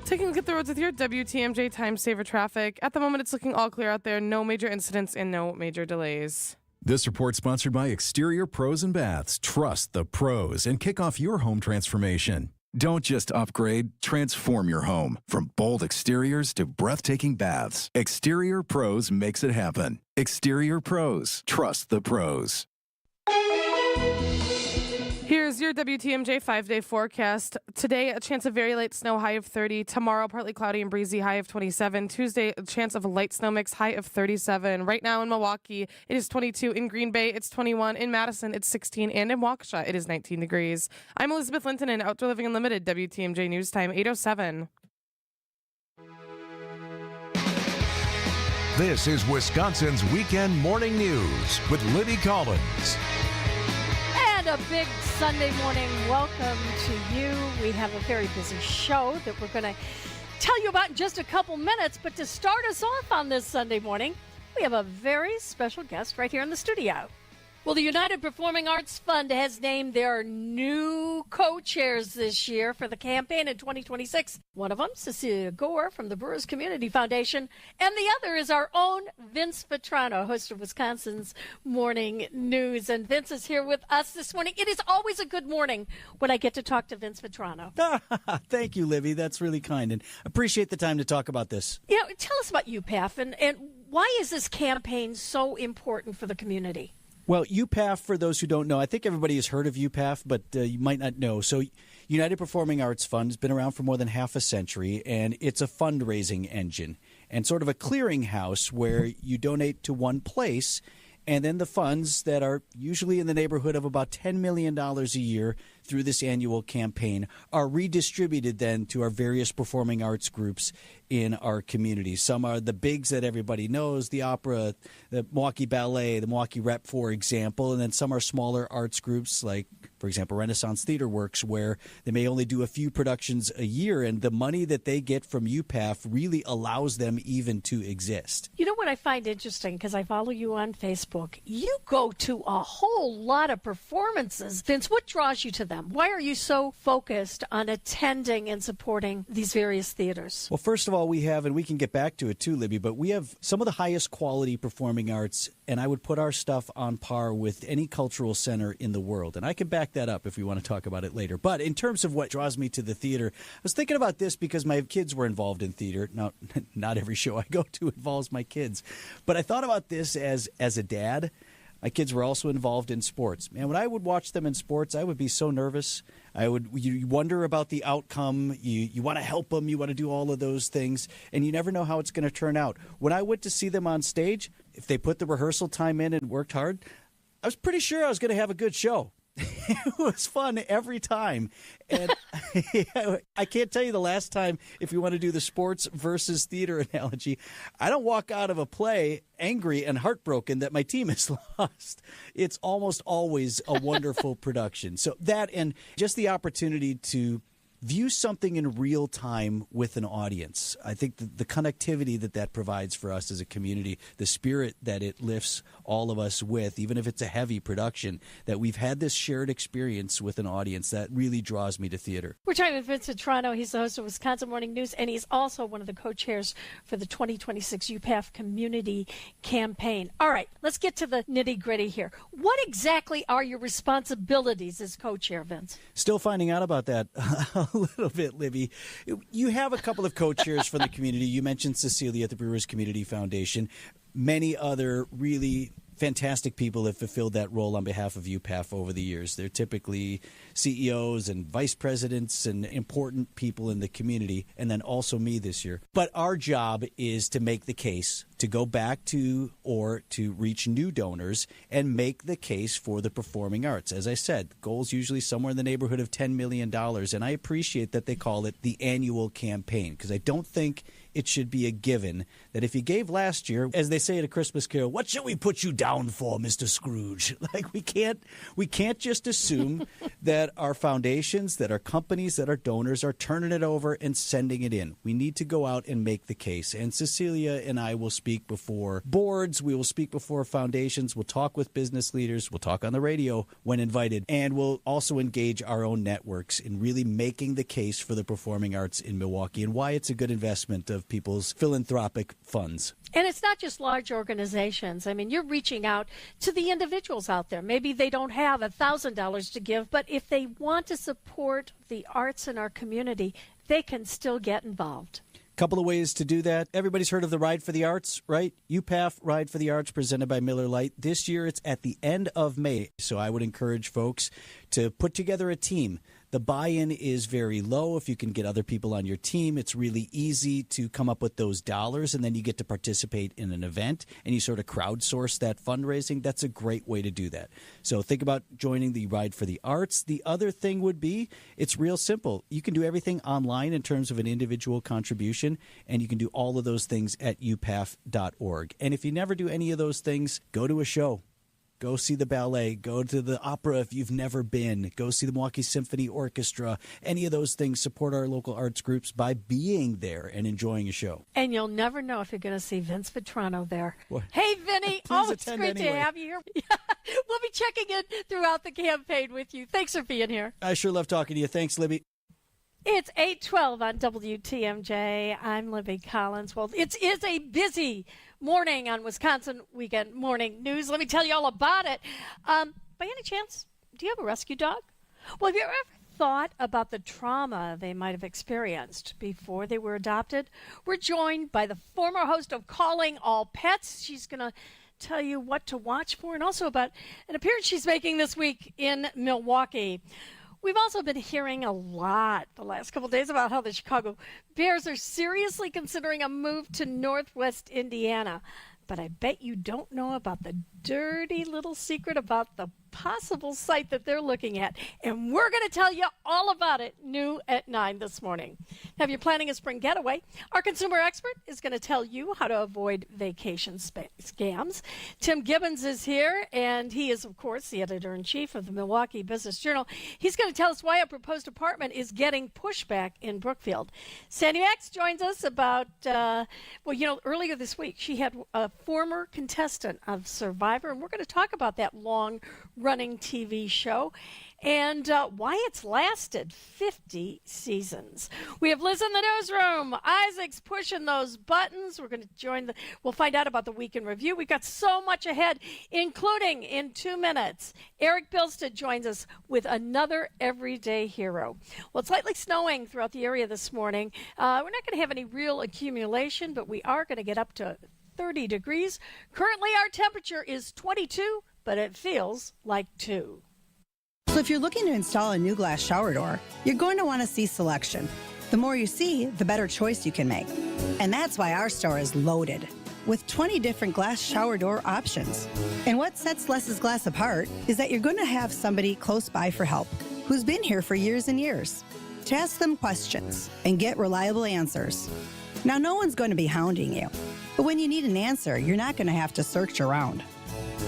Taking a look at the roads with your WTMJ Time Saver traffic. At the moment, it's looking all clear out there. No major incidents and no major delays. This report sponsored by Exterior Pros and Baths. Trust the pros and kick off your home transformation. Don't just upgrade, transform your home. From bold exteriors to breathtaking baths, Exterior Pros makes it happen. Exterior Pros. Trust the pros. Here's your WTMJ 5-day forecast. Today, a chance of very light snow, high of 30. Tomorrow, partly cloudy and breezy, high of 27. Tuesday, a chance of a light snow mix, high of 37. Right now in Milwaukee, it is 22. In Green Bay, it's 21. In Madison, it's 16. And in Waukesha, it is 19 degrees. I'm Elizabeth Linton in Outdoor Living Unlimited, WTMJ News Time, 8:07. This is Wisconsin's Weekend Morning News with Libby Collins. And a big Sunday morning welcome to you. We have a very busy show that we're going to tell you about in just a couple minutes. But to start us off on this Sunday morning, we have a very special guest right here in the studio. Well, the United Performing Arts Fund has named their new co-chairs this year for the campaign in 2026. One of them, Cecilia Gore from the Brewers Community Foundation, and the other is our own Vince Vetrano, host of Wisconsin's Morning News. And Vince is here with us this morning. It is always a good morning when I get to talk to Vince Vetrano. Thank you, Libby. That's really kind, and appreciate the time to talk about this. You know, tell us about UPAF and why is this campaign so important for the community? Well, UPAF, for those who don't know, I think everybody has heard of UPAF, but you might not know. So United Performing Arts Fund has been around for more than half a century, and it's a fundraising engine and sort of a clearinghouse where you donate to one place, and then the funds that are usually in the neighborhood of about $10 million a year through this annual campaign are redistributed then to our various performing arts groups in our community. Some are the bigs that everybody knows, the opera, the Milwaukee Ballet, the Milwaukee Rep, for example, and then some are smaller arts groups like, for example, Renaissance Theater Works, where they may only do a few productions a year, and the money that they get from UPAF really allows them even to exist. You know what I find interesting, because I follow you on Facebook, you go to a whole lot of performances. Vince, what draws you to them? Why are you so focused on attending and supporting these various theaters? Well, first of all, we have, and we can get back to it too, Libby, but we have some of the highest quality performing arts, and I would put our stuff on par with any cultural center in the world. And I can back that up if we want to talk about it later. But in terms of what draws me to the theater, I was thinking about this because my kids were involved in theater. Now, not every show I go to involves my kids. But I thought about this as a dad. My kids were also involved in sports. Man, when I would watch them in sports, I would be so nervous. You wonder about the outcome. You want to help them. You want to do all of those things. And you never know how it's going to turn out. When I went to see them on stage, if they put the rehearsal time in and worked hard, I was pretty sure I was going to have a good show. It was fun every time. And I can't tell you the last time, if you want to do the sports versus theater analogy, I don't walk out of a play angry and heartbroken that my team has lost. It's almost always a wonderful production. So that, and just the opportunity to view something in real time with an audience. I think the connectivity that provides for us as a community, the spirit that it lifts all of us with, even if it's a heavy production, that we've had this shared experience with an audience, that really draws me to theater. We're talking with Vince Vetrano. He's the host of Wisconsin Morning News, and he's also one of the co-chairs for the 2026 UPAF Community Campaign. All right, let's get to the nitty-gritty here. What exactly are your responsibilities as co-chair, Vince? Still finding out about that a little bit, Libby. You have a couple of co-chairs from the community. You mentioned Cecilia at the Brewers Community Foundation. Many other really fantastic people have fulfilled that role on behalf of UPAF over the years. They're typically CEOs and vice presidents and important people in the community, and then also me this year. But our job is to make the case, to go back to or to reach new donors and make the case for the performing arts. As I said, the goal's usually somewhere in the neighborhood of $10 million, and I appreciate that they call it the annual campaign, because I don't think it should be a given that if you gave last year, as they say at a Christmas Carol, what shall we put you down for, Mr. Scrooge? Like, we can't just assume that our foundations, that our companies, that our donors are turning it over and sending it in. We need to go out and make the case. And Cecilia and I will speak speak before boards. We will speak before foundations. We'll talk with business leaders. We'll talk on the radio when invited. And we'll also engage our own networks in really making the case for the performing arts in Milwaukee and why it's a good investment of people's philanthropic funds. And it's not just large organizations. I mean, you're reaching out to the individuals out there. Maybe they don't have $1,000 to give, but if they want to support the arts in our community, they can still get involved. Couple of ways to do that. Everybody's heard of the Ride for the Arts, right? UPAF Ride for the Arts presented by Miller Lite. This year it's at the end of May, so I would encourage folks to put together a team. The buy-in is very low. If you can get other people on your team, it's really easy to come up with those dollars, and then you get to participate in an event, and you sort of crowdsource that fundraising. That's a great way to do that. So think about joining the Ride for the Arts. The other thing would be, it's real simple. You can do everything online in terms of an individual contribution, and you can do all of those things at upaf.org. And if you never do any of those things, go to a show. Go see the ballet. Go to the opera if you've never been. Go see the Milwaukee Symphony Orchestra. Any of those things. Support our local arts groups by being there and enjoying a show. And you'll never know if you're going to see Vince Vitrano there. What? Hey, Vinny. Please It's attend great anyway. to have you here. We'll be checking in throughout the campaign with you. Thanks for being here. I sure love talking to you. Thanks, Libby. It's 8:12 on WTMJ. I'm Libby Collins. Well, it is a busy morning on Wisconsin Weekend Morning News. Let me tell you all about it. By any chance, do you have a rescue dog? Well, have you ever thought about the trauma they might have experienced before they were adopted? We're joined by the former host of Calling All Pets. She's going to tell you what to watch for and also about an appearance she's making this week in Milwaukee. We've also been hearing a lot the last couple of days about how the Chicago Bears are seriously considering a move to Northwest Indiana. But I bet you don't know about the dirty little secret about the possible site that they're looking at. And we're going to tell you all about it new at 9 this morning. Now, if you're planning a spring getaway, our consumer expert is going to tell you how to avoid vacation scams. Tim Gibbons is here, and he is, of course, the editor-in-chief of the Milwaukee Business Journal. He's going to tell us why a proposed apartment is getting pushback in Brookfield. Sandy Max joins us about, earlier this week, she had a former contestant of Survivor, and we're going to talk about that long-running TV show and why it's lasted 50 seasons. We have Liz in the newsroom. Isaac's pushing those buttons. We're going to we'll find out about the week in review. We've got so much ahead, including in 2 minutes. Eric Bilstead joins us with another everyday hero. Well, it's lightly snowing throughout the area this morning. We're not going to have any real accumulation, but we are going to get up to 30 degrees. Currently, our temperature is 22, but it feels like 2. So if you're looking to install a new glass shower door, you're going to want to see selection. The more you see, the better choice you can make. And that's why our store is loaded with 20 different glass shower door options. And what sets Less's Glass apart is that you're going to have somebody close by for help who's been here for years and years to ask them questions and get reliable answers. Now, no one's going to be hounding you, but when you need an answer, you're not going to have to search around.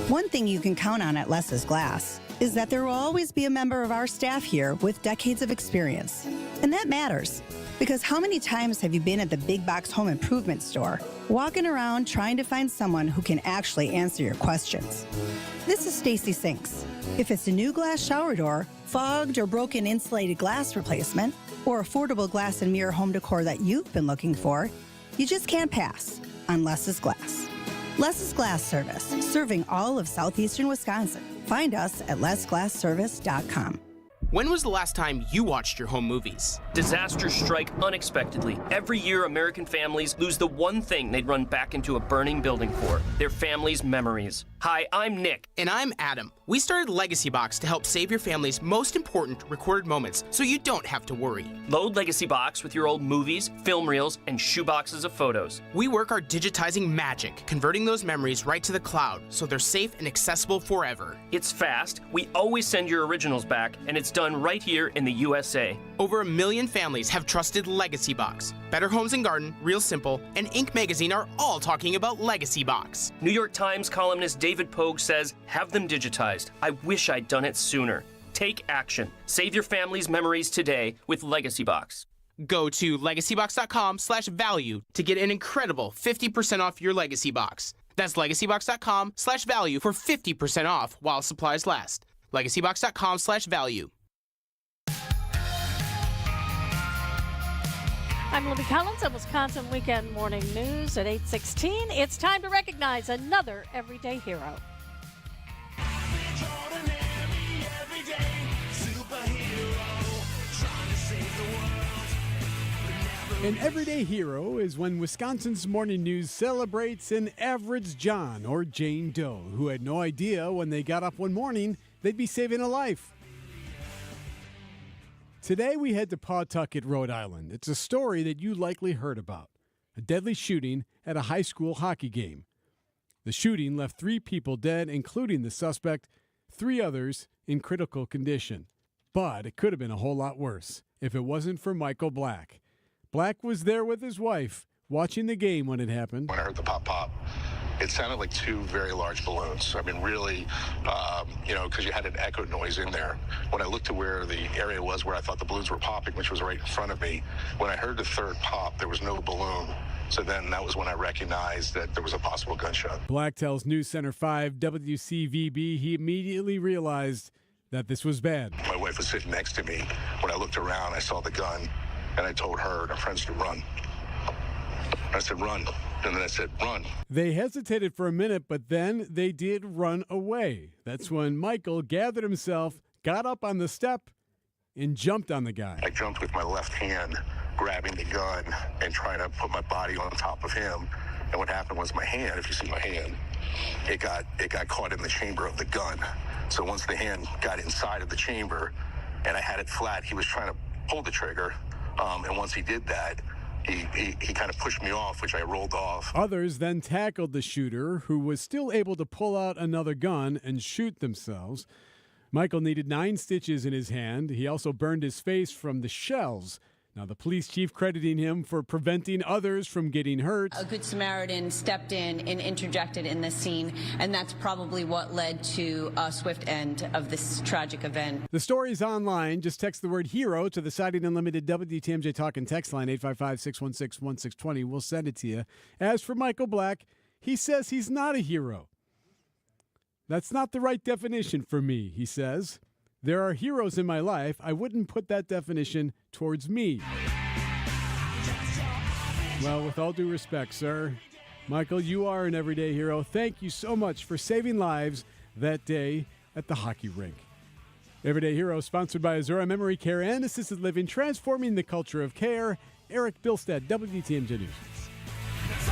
One thing you can count on at Less's Glass is that there will always be a member of our staff here with decades of experience. And that matters, because how many times have you been at the big box home improvement store, walking around trying to find someone who can actually answer your questions? This is Stacy Sinks. If it's a new glass shower door, fogged or broken insulated glass replacement, or affordable glass and mirror home decor that you've been looking for, you just can't pass on Less's Glass. Less's Glass Service, serving all of southeastern Wisconsin. Find us at lessglassservice.com. When was the last time you watched your home movies? Disasters strike unexpectedly. Every year, American families lose the one thing they'd run back into a burning building for, their family's memories. Hi, I'm Nick. And I'm Adam. We started Legacy Box to help save your family's most important recorded moments so you don't have to worry. Load Legacy Box with your old movies, film reels, and shoeboxes of photos. We work our digitizing magic, converting those memories right to the cloud so they're safe and accessible forever. It's fast, we always send your originals back, and it's done right here in the USA. Over 1 million families have trusted Legacy Box. Better Homes and Garden, Real Simple, and Inc. magazine are all talking about Legacy Box. New York Times columnist David Pogue says, have them digitized. I wish I'd done it sooner. Take action. Save your family's memories today with Legacy Box. Go to legacybox.com/value to get an incredible 50% off your Legacy Box. That's legacybox.com/value for 50% off while supplies last. legacybox.com/value. I'm Libby Collins on Wisconsin Weekend Morning News at 8:16. It's time to recognize another everyday hero. An everyday hero is when Wisconsin's Morning News celebrates an average John or Jane Doe who had no idea when they got up one morning they'd be saving a life. Today we head to Pawtucket, Rhode Island. It's a story that you likely heard about. A deadly shooting at a high school hockey game. The shooting left 3 people dead, including the suspect, 3 others in critical condition. But it could have been a whole lot worse if it wasn't for Michael Black. Black was there with his wife, watching the game when it happened. When I heard the pop, it sounded like 2 very large balloons. I mean, really, because you had an echo noise in there. When I looked to where the area was where I thought the balloons were popping, which was right in front of me, when I heard the 3rd pop, there was no balloon. So then that was when I recognized that there was a possible gunshot. Black tells News Center 5 WCVB he immediately realized that this was bad. My wife was sitting next to me. When I looked around, I saw the gun. And I told her and her friends to run. I said, run. And then I said, run. They hesitated for a minute, but then they did run away. That's when Michael gathered himself, got up on the step, and jumped on the guy. I jumped with my left hand, grabbing the gun and trying to put my body on top of him. And what happened was my hand, if you see my hand, it got caught in the chamber of the gun. So once the hand got inside of the chamber and I had it flat, he was trying to pull the trigger. And once he did that, he kind of pushed me off, which I rolled off. Others then tackled the shooter, who was still able to pull out another gun and shoot themselves. Michael needed 9 stitches in his hand. He also burned his face from the shells. Now, the police chief crediting him for preventing others from getting hurt. A good Samaritan stepped in and interjected in this scene, and that's probably what led to a swift end of this tragic event. The story's online. Just text the word HERO to the Siding Unlimited WTMJ Talk and text line 855-616-1620. We'll send it to you. As for Michael Black, he says he's not a hero. That's not the right definition for me, he says. There are heroes in my life. I wouldn't put that definition towards me. Well, with all due respect, sir, Michael, you are an everyday hero. Thank you so much for saving lives that day at the hockey rink. Everyday Hero, sponsored by Azura Memory Care and Assisted Living, transforming the culture of care. Eric Bilstead, WTMJ News.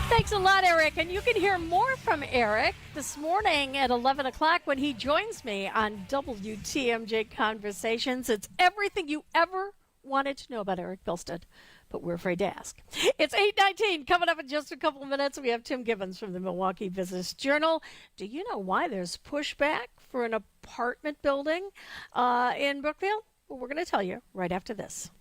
Thanks a lot, Eric. And you can hear more from Eric this morning at 11 o'clock when he joins me on WTMJ Conversations. It's everything you ever wanted to know about Eric Bilstead, but we're afraid to ask. It's 8:19. Coming up in just a couple of minutes, we have Tim Gibbons from the Milwaukee Business Journal. Do you know why there's pushback for an apartment building in Brookfield? Well, we're going to tell you right after this.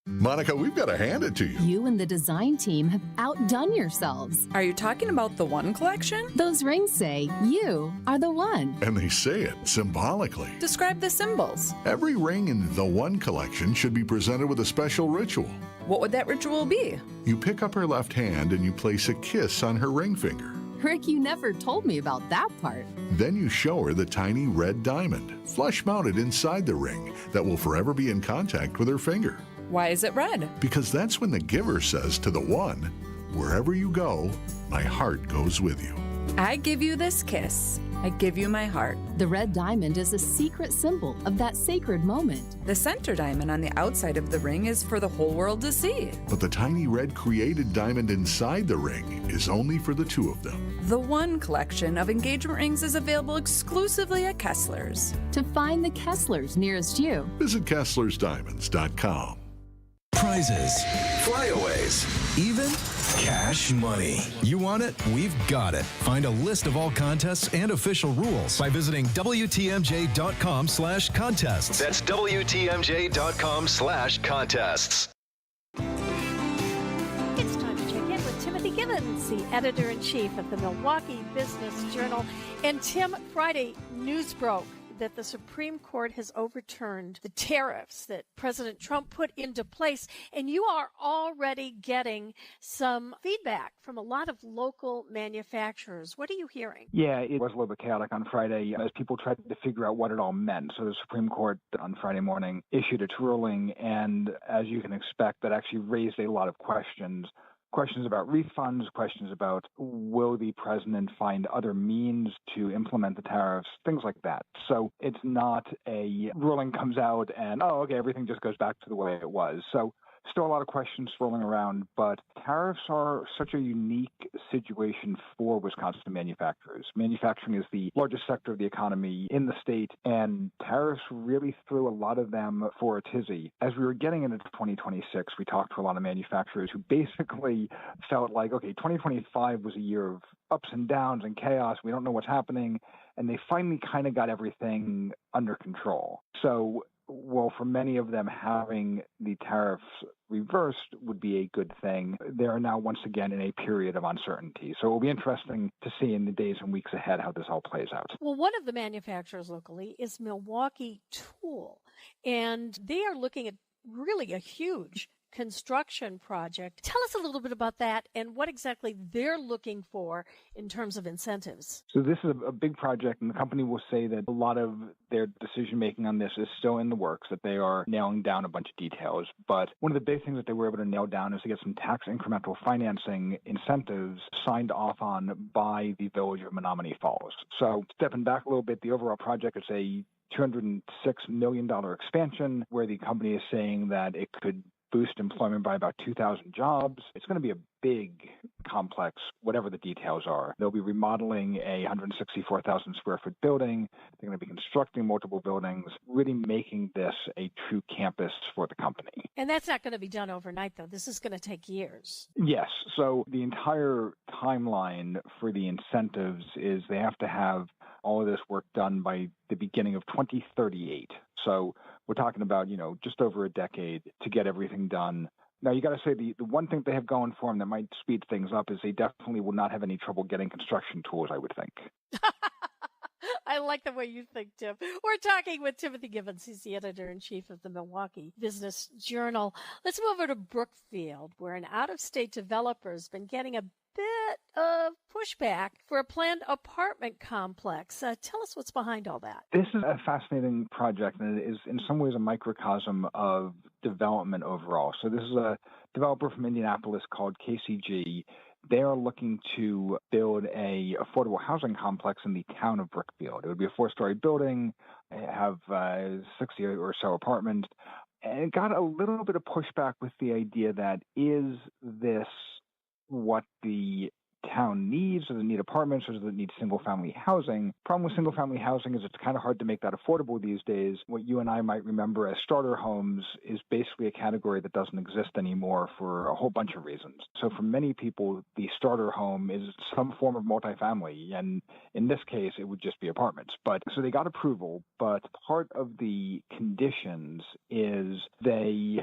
Monica, we've got to hand it to you. You and the design team have outdone yourselves. Are you talking about the One Collection? Those rings say you are the one. And they say it symbolically. Describe the symbols. Every ring in the One Collection should be presented with a special ritual. What would that ritual be? You pick up her left hand and you place a kiss on her ring finger. Rick, you never told me about that part. Then you show her the tiny red diamond, flush mounted inside the ring, that will forever be in contact with her finger. Why is it red? Because that's when the giver says to the one, wherever you go, my heart goes with you. I give you this kiss. I give you my heart. The red diamond is a secret symbol of that sacred moment. The center diamond on the outside of the ring is for the whole world to see. But the tiny red created diamond inside the ring is only for the two of them. The One Collection of engagement rings is available exclusively at Kessler's. To find the Kesslers nearest you, visit KesslersDiamonds.com. Prizes, flyaways, even cash money. You want it? We've got it. Find a list of all contests and official rules by visiting WTMJ.com/contests. That's WTMJ.com/contests. It's time to check in with Timothy Gibbons, the editor-in-chief of the Milwaukee Business Journal. And Tim, Friday news broke that the Supreme Court has overturned the tariffs that President Trump put into place, and you are already getting some feedback from a lot of local manufacturers. What are you hearing? Yeah, it was a little bit chaotic on Friday as people tried to figure out what it all meant. So the Supreme Court on Friday morning issued its ruling, and as you can expect, that actually raised a lot of questions. Questions about refunds, questions about will the president find other means to implement the tariffs, things like that. So it's not a ruling comes out and, oh, okay, everything just goes back to the way it was. So still a lot of questions swirling around, but tariffs are such a unique situation for Wisconsin manufacturers. Manufacturing is the largest sector of the economy in the state, and tariffs really threw a lot of them for a tizzy. As we were getting into 2026, we talked to a lot of manufacturers who basically felt like, okay, 2025 was a year of ups and downs and chaos. We don't know what's happening. And they finally kind of got everything under control. So, well, for many of them, having the tariffs reversed would be a good thing. They are now once again in a period of uncertainty. So it will be interesting to see in the days and weeks ahead how this all plays out. Well, one of the manufacturers locally is Milwaukee Tool, and they are looking at really a huge construction project. Tell us a little bit about that and what exactly they're looking for in terms of incentives. So this is a big project, and the company will say that a lot of their decision-making on this is still in the works, that they are nailing down a bunch of details. But one of the big things that they were able to nail down is to get some tax incremental financing incentives signed off on by the village of Menominee Falls. So stepping back a little bit, the overall project is a $206 million expansion where the company is saying that it could boost employment by about 2,000 jobs. It's going to be a big complex, whatever the details are. They'll be remodeling a 164,000 square foot building. They're going to be constructing multiple buildings, really making this a true campus for the company. And that's not going to be done overnight, though. This is going to take years. Yes. So the entire timeline for the incentives is they have to have all of this work done by the beginning of 2038. So we're talking about, just over a decade to get everything done. Now, you got to say the one thing they have going for them that might speed things up is they definitely will not have any trouble getting construction tools, I would think. I like the way you think, Tim. We're talking with Timothy Gibbons. He's the editor-in-chief of the Milwaukee Business Journal. Let's move over to Brookfield, where an out-of-state developer has been getting a bit of pushback for a planned apartment complex. Tell us what's behind all that. This is a fascinating project, and it is in some ways a microcosm of development overall. So this is a developer from Indianapolis called KCG. They are looking to build a affordable housing complex in the town of Brookfield. It would be a 4-story building, have 60 or so apartments, and it got a little bit of pushback with the idea that is this what the town needs? Does it need apartments or does it need single-family housing? Problem with single-family housing is it's kind of hard to make that affordable these days. What you and I might remember as starter homes is basically a category that doesn't exist anymore for a whole bunch of reasons. So for many people, the starter home is some form of multifamily, and in this case, it would just be apartments. But so they got approval, but part of the conditions is the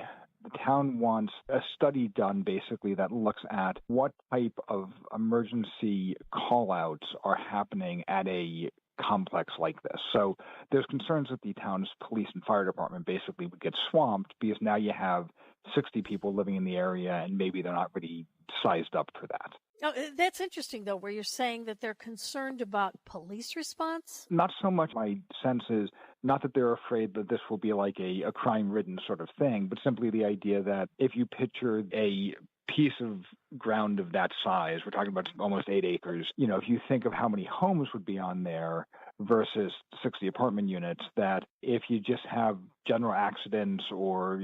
town wants a study done basically that looks at what type of emergency call-outs are happening at a complex like this. So there's concerns that the town's police and fire department basically would get swamped because now you have 60 people living in the area and maybe they're not really sized up for that. Oh, that's interesting, though, where you're saying that they're concerned about police response? Not so much. My sense is not that they're afraid that this will be like a crime-ridden sort of thing, but simply the idea that if you picture a piece of ground of that size, we're talking about almost 8 acres, if you think of how many homes would be on there versus 60 apartment units, that if you just have general accidents or,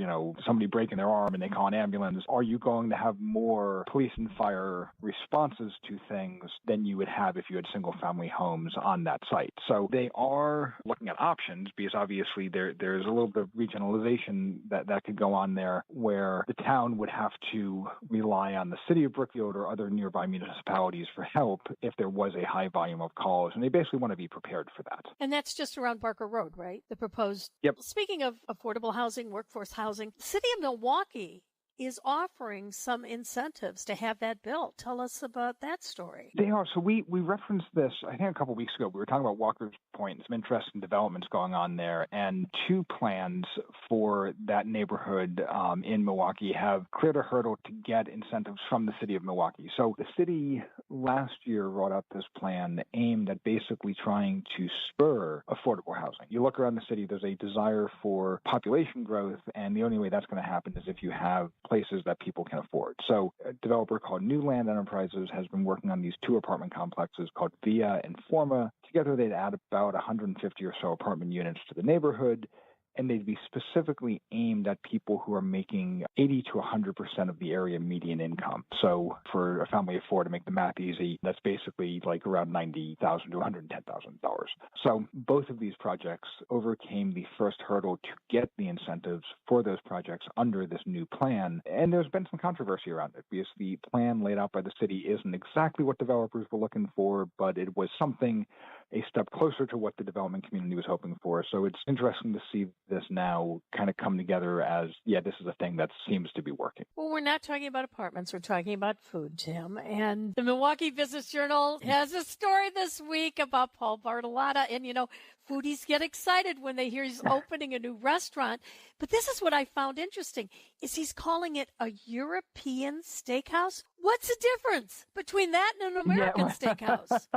somebody breaking their arm and they call an ambulance, are you going to have more police and fire responses to things than you would have if you had single family homes on that site? So they are looking at options because obviously there's a little bit of regionalization that could go on there where the town would have to rely on the city of Brookfield or other nearby municipalities for help if there was a high volume of calls. And they basically want to be prepared for that. And that's just around Barker Road, right? The proposed. Yep. Speaking of affordable housing, workforce housing, the city of Milwaukee is offering some incentives to have that built. Tell us about that story. They are. So we referenced this, I think, a couple of weeks ago. We were talking about Walker's Point and some interesting developments going on there. And two plans for that neighborhood in Milwaukee have cleared a hurdle to get incentives from the city of Milwaukee. So the city last year brought up this plan aimed at basically trying to spur affordable housing. You look around the city, there's a desire for population growth, and the only way that's going to happen is if you have places that people can afford. So a developer called New Land Enterprises has been working on these two apartment complexes called Via and Forma. Together, they'd add about 150 or so apartment units to the neighborhood, and they'd be specifically aimed at people who are making 80 to 100% of the area median income. So for a family of four, to make the math easy, that's basically like around $90,000 to $110,000. So both of these projects overcame the first hurdle to get the incentives for those projects under this new plan. And there's been some controversy around it because the plan laid out by the city isn't exactly what developers were looking for, but it was something a step closer to what the development community was hoping for. So it's interesting to see this now kind of come together as, yeah, this is a thing that seems to be working. Well, we're not talking about apartments. We're talking about food, Tim. And the Milwaukee Business Journal has a story this week about Paul Bartolotta. And, you know, foodies get excited when they hear he's opening a new restaurant. But this is what I found interesting, is he's calling it a European steakhouse. What's the difference between that and an American steakhouse?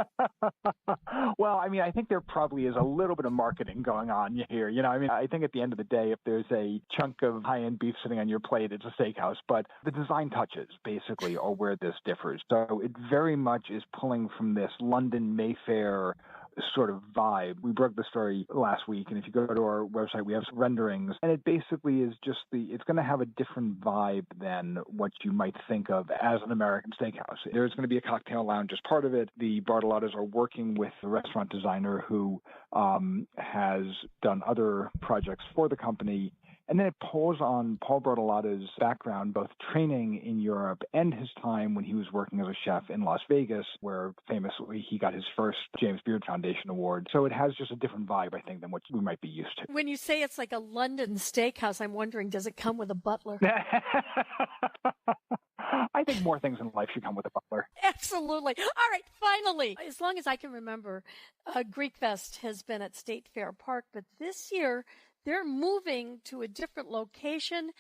Well, I mean, I think there probably is a little bit of marketing going on here. You know, I mean, I think at the end of the day, if there's a chunk of high-end beef sitting on your plate, it's a steakhouse. But the design touches, basically, are where this differs. So it very much is pulling from this London Mayfair sort of vibe. We broke the story last week, and if you go to our website, we have some renderings, and it basically is just it's going to have a different vibe than what you might think of as an American steakhouse. There's going to be a cocktail lounge as part of it. The Bartolottas are working with a restaurant designer who has done other projects for the company. And then it pulls on Paul Bartolotta's background, both training in Europe and his time when he was working as a chef in Las Vegas, where famously he got his first James Beard Foundation award. So it has just a different vibe, I think, than what we might be used to. When you say it's like a London steakhouse, I'm wondering, does it come with a butler? I think more things in life should come with a butler. Absolutely. All right, finally, as long as I can remember, Greek Fest has been at State Fair Park, but this year they're moving to a different location.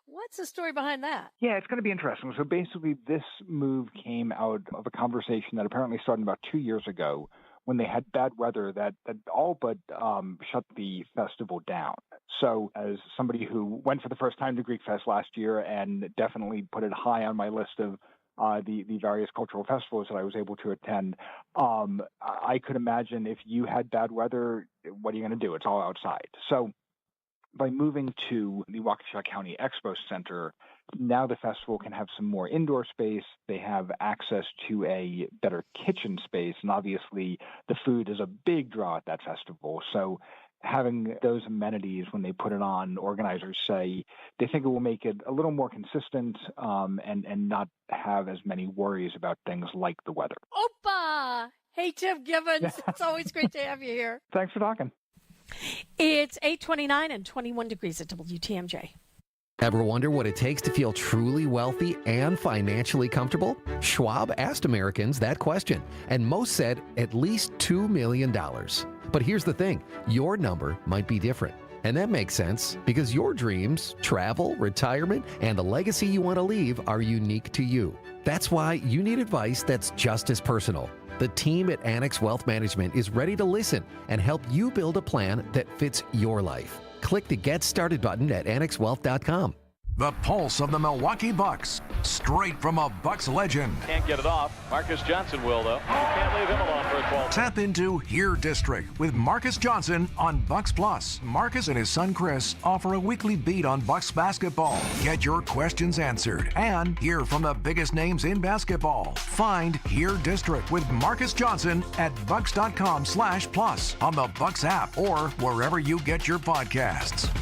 What's the story behind that? Yeah, it's going to be interesting. So basically, this move came out of a conversation that apparently started about 2 years ago when they had bad weather that all but shut the festival down. So as somebody who went for the first time to Greek Fest last year and definitely put it high on my list of the various cultural festivals that I was able to attend, I could imagine if you had bad weather, what are you going to do? It's all outside. So by moving to the Waukesha County Expo Center, now the festival can have some more indoor space. They have access to a better kitchen space, and obviously the food is a big draw at that festival. So having those amenities when they put it on, organizers say they think it will make it a little more consistent and not have as many worries about things like the weather. Opa! Hey, Tim Gibbons. It's always great to have you here. Thanks for talking. It's 8:29 and 21 degrees at WTMJ. Ever wonder what it takes to feel truly wealthy and financially comfortable? Schwab asked Americans that question, and most said at least $2 million. But here's the thing, your number might be different. And that makes sense because your dreams, travel, retirement, and the legacy you want to leave are unique to you. That's why you need advice that's just as personal. The team at Annex Wealth Management is ready to listen and help you build a plan that fits your life. Click the Get Started button at annexwealth.com. The pulse of the Milwaukee Bucks, straight from a Bucks legend. Can't get it off. Marcus Johnson will, though. Can't leave him alone for a 12. Tap into Here District with Marcus Johnson on Bucks Plus. Marcus and his son Chris offer a weekly beat on Bucks basketball. Get your questions answered and hear from the biggest names in basketball. Find Here District with Marcus Johnson at bucks.com/plus on the Bucks app or wherever you get your podcasts.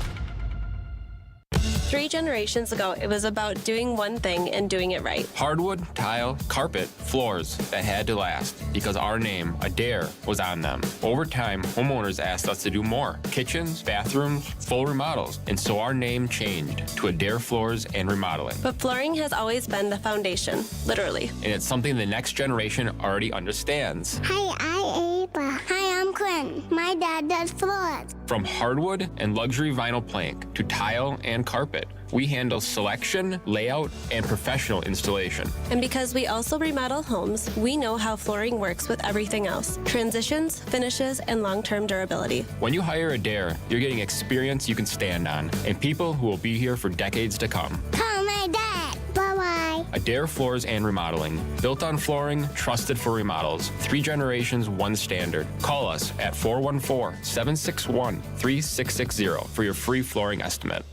3 generations ago, it was about doing one thing and doing it right. Hardwood, tile, carpet, floors that had to last because our name, Adair, was on them. Over time, homeowners asked us to do more. Kitchens, bathrooms, full remodels. And so our name changed to Adair Floors and Remodeling. But flooring has always been the foundation, literally. And it's something the next generation already understands. Hi, I'm Ava. Hi, I'm Quinn. My dad does floors. From hardwood and luxury vinyl plank to tile and carpet, we handle selection, layout, and professional installation. And because we also remodel homes, we know how flooring works with everything else. Transitions, finishes, and long-term durability. When you hire Adair, you're getting experience you can stand on and people who will be here for decades to come. Call my dad. Bye-bye. Adair Floors and Remodeling. Built on flooring, trusted for remodels. 3 generations, 1 standard. Call us at 414-761-3660 for your free flooring estimate.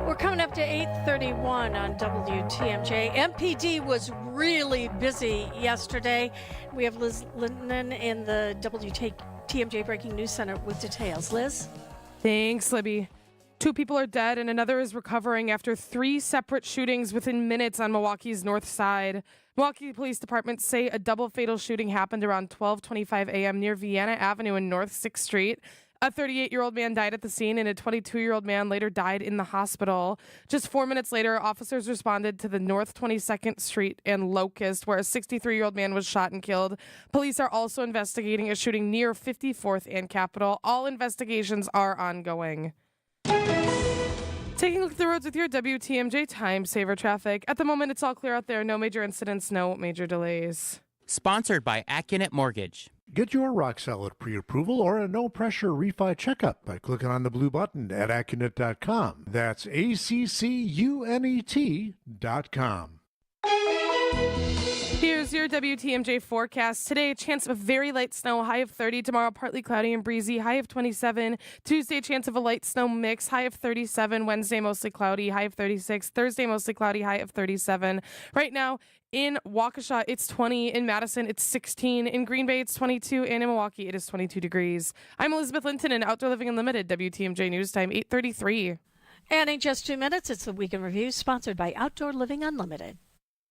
We're coming up to 8:31 on WTMJ. MPD was really busy yesterday. We have Liz Linden in the WTMJ Breaking News Center with details. Liz? Thanks, Libby. 2 people are dead and another is recovering after 3 separate shootings within minutes on Milwaukee's north side. Milwaukee Police Department say a double fatal shooting happened around 12:25 a.m. near Vienna Avenue and North 6th Street. A 38-year-old man died at the scene and a 22-year-old man later died in the hospital. Just 4 minutes later, officers responded to the North 22nd Street and Locust, where a 63-year-old man was shot and killed. Police are also investigating a shooting near 54th and Capitol. All investigations are ongoing. Taking a look at the roads with your WTMJ Time Saver traffic. At the moment, it's all clear out there. No major incidents, no major delays. Sponsored by Accunet Mortgage. Get your rock solid pre-approval or a no-pressure refi checkup by clicking on the blue button at Accunet.com. That's ACCUNET.com. Here's your WTMJ forecast. Today, a chance of very light snow, high of 30. Tomorrow, partly cloudy and breezy, high of 27. Tuesday, chance of a light snow mix, high of 37. Wednesday, mostly cloudy, high of 36. Thursday, mostly cloudy, high of 37. Right now, in Waukesha, it's 20. In Madison, it's 16. In Green Bay, it's 22. And in Milwaukee, it is 22 degrees. I'm Elizabeth Linton in Outdoor Living Unlimited, WTMJ News Time, 8:33. And in just 2 minutes, it's the Weekend Review, sponsored by Outdoor Living Unlimited.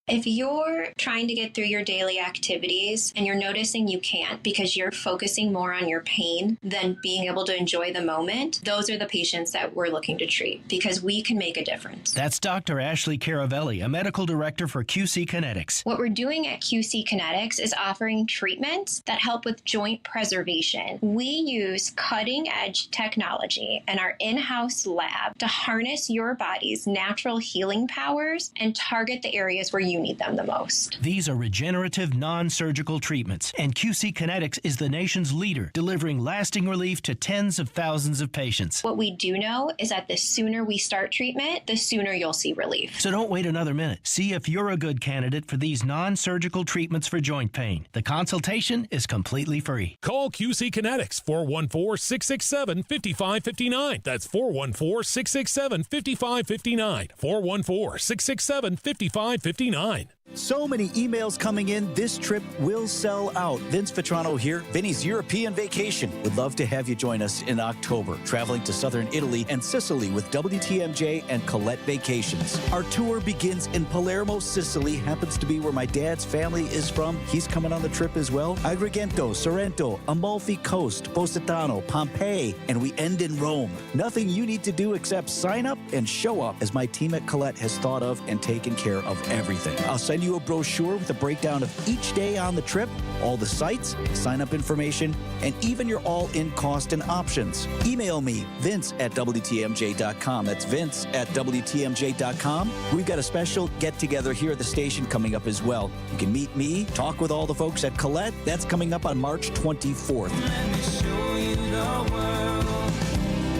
If you're trying to get through your daily activities and you're noticing you can't because you're focusing more on your pain than being able to enjoy the moment, those are the patients that we're looking to treat because we can make a difference. That's Dr. Ashley Caravelli, a medical director for QC Kinetics. What we're doing at QC Kinetics is offering treatments that help with joint preservation. We use cutting-edge technology in our in-house lab to harness your body's natural healing powers and target the areas where you need them the most. These are regenerative, non-surgical treatments, and QC Kinetics is the nation's leader, delivering lasting relief to tens of thousands of patients. What we do know is that the sooner we start treatment, the sooner you'll see relief. So don't wait another minute. See if you're a good candidate for these non-surgical treatments for joint pain. The consultation is completely free. Call QC Kinetics, 414-667-5559. That's 414-667-5559. 414-667-5559. So many emails coming in. This trip will sell out. Vince Vitrano here. Vinny's European Vacation. Would love to have you join us in October, traveling to southern Italy and Sicily with WTMJ and Colette Vacations. Our tour begins in Palermo, Sicily. Happens to be where my dad's family is from. He's coming on the trip as well. Agrigento, Sorrento, Amalfi Coast, Positano, Pompeii, and we end in Rome. Nothing you need to do except sign up and show up, as my team at Colette has thought of and taken care of everything. I'll send you a brochure with a breakdown of each day on the trip, all the sites, sign-up information, and even your all-in cost and options. Email me, vince@WTMJ.com. That's vince@WTMJ.com. We've got a special get-together here at the station coming up as well. You can meet me, talk with all the folks at Colette. That's coming up on March 24th. Let me show you the world.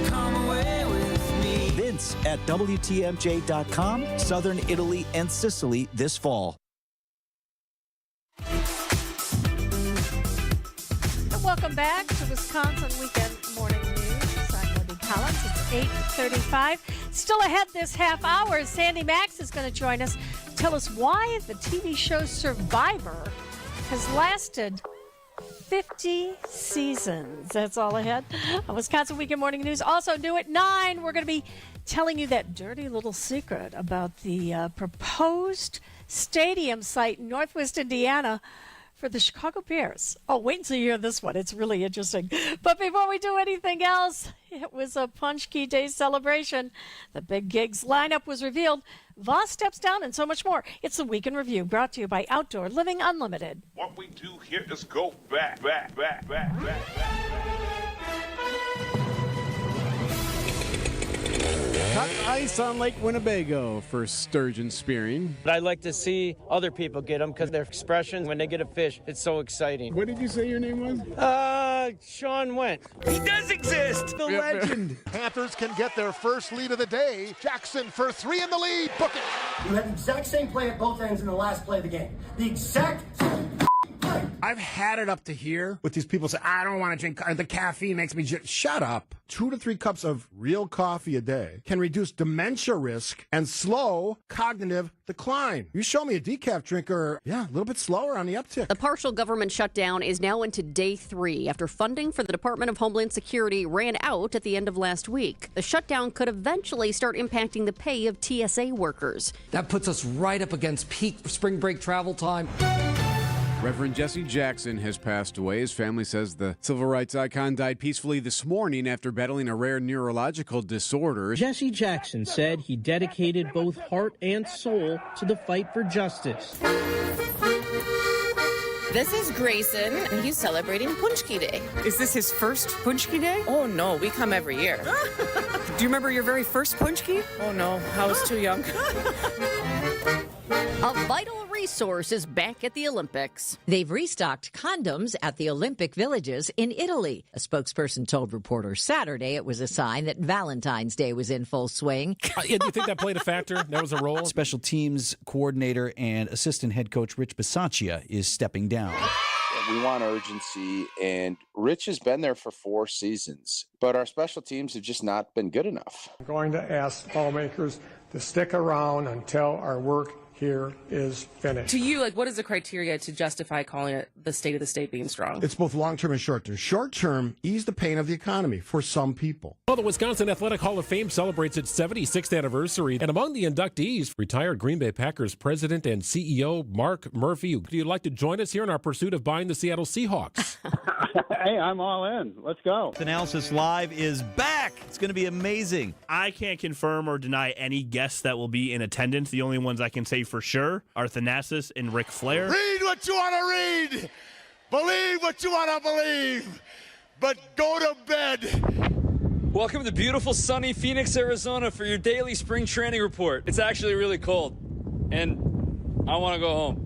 Come away with me. Vince@WTMJ.com, Southern Italy and Sicily this fall. And welcome back to Wisconsin Weekend Morning News. I'm Libby Collins. It's 8:35. Still ahead this half hour, Sandy Max is going to join us to tell us why the TV show Survivor has lasted 50 seasons. That's all ahead on Wisconsin Weekend Morning News. Also new at 9, we're going to be telling you that dirty little secret about the proposed stadium site in Northwest Indiana for the Chicago Bears. Oh, wait until you hear this one. It's really interesting. But before we do anything else, it was a Punch Key Day celebration. The Big Gigs lineup was revealed. Voss steps down and so much more. It's the Week in Review, brought to you by Outdoor Living Unlimited. What we do here is go back. Cut ice on Lake Winnebago for sturgeon spearing. I'd like to see other people get them because their expressions when they get a fish, it's so exciting. What did you say your name was? Sean Went. He does exist! The legend! Panthers can get their first lead of the day. Jackson for 3 in the lead. Book it. You had the exact same play at both ends in the last play of the game. The exact same play. I've had it up to here with these people say, I don't want to drink, the caffeine makes me shut up. 2 to 3 cups of real coffee a day can reduce dementia risk and slow cognitive decline. You show me a decaf drinker, a little bit slower on the uptick. The partial government shutdown is now into day 3 after funding for the Department of Homeland Security ran out at the end of last week. The shutdown could eventually start impacting the pay of TSA workers. That puts us right up against peak spring break travel time. Reverend Jesse Jackson has passed away. His family says the civil rights icon died peacefully this morning after battling a rare neurological disorder. Jesse Jackson said he dedicated both heart and soul to the fight for justice. This is Grayson, and he's celebrating Punch Key Day. Is this his first Punch Key Day? Oh, no, we come every year. Do you remember your very first Punch Key? Oh, no, I was too young. A vital resource is back at the Olympics. They've restocked condoms at the Olympic villages in Italy. A spokesperson told reporters Saturday it was a sign that Valentine's Day was in full swing. Do you think that played a factor? That was a role? Special teams coordinator and assistant head coach Rich Bisaccia is stepping down. We want urgency, and Rich has been there for 4 seasons, but our special teams have just not been good enough. I'm going to ask lawmakers to stick around until our work here is finished. To you, what is the criteria to justify calling it the state of the state being strong? It's both long-term and short-term. Short-term, ease the pain of the economy for some people. Well, the Wisconsin Athletic Hall of Fame celebrates its 76th anniversary, and among the inductees, retired Green Bay Packers president and CEO Mark Murphy. Do you like to join us here in our pursuit of buying the Seattle Seahawks? Hey, I'm all in. Let's go. Analysis Live is back. It's going to be amazing. I can't confirm or deny any guests that will be in attendance. The only ones I can say for sure are Thanasis and Ric Flair. Read what you want to read. Believe what you want to believe. But go to bed. Welcome to beautiful, sunny Phoenix, Arizona for your daily spring training report. It's actually really cold, and I want to go home.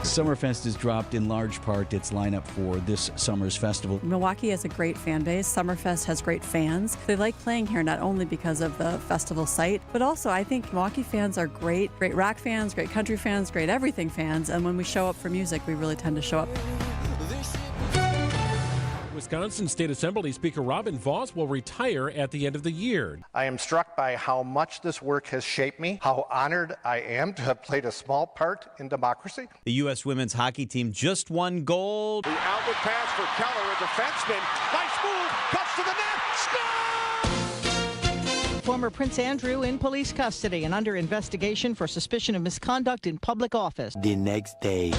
Summerfest has dropped in large part its lineup for this summer's festival. Milwaukee has a great fan base. Summerfest has great fans. They like playing here not only because of the festival site, but also I think Milwaukee fans are great rock fans, great country fans, great everything fans. And when we show up for music, we really tend to show up. Wisconsin State Assembly Speaker Robin Vos will retire at the end of the year. I am struck by how much this work has shaped me, how honored I am to have played a small part in democracy. The U.S. women's hockey team just won gold. The outlet pass for Keller, a defenseman. Nice move, cuts to the net, score! Former Prince Andrew in police custody and under investigation for suspicion of misconduct in public office. The next day.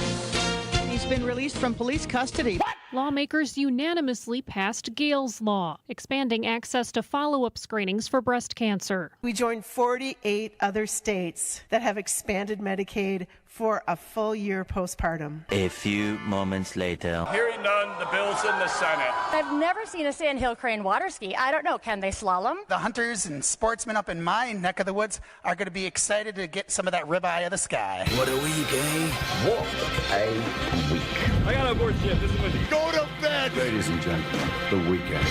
He's been released from police custody. What? Lawmakers unanimously passed Gale's Law, expanding access to follow-up screenings for breast cancer. We joined 48 other states that have expanded Medicaid for a full year postpartum. A few moments later. Hearing none, the bill's in the Senate. I've never seen a sandhill crane water ski. I don't know. Can they slalom? The hunters and sportsmen up in my neck of the woods are going to be excited to get some of that ribeye of the sky. What a week, eh? What a week. I got on board ship. This is what Go to bed! Ladies and gentlemen, the weekend.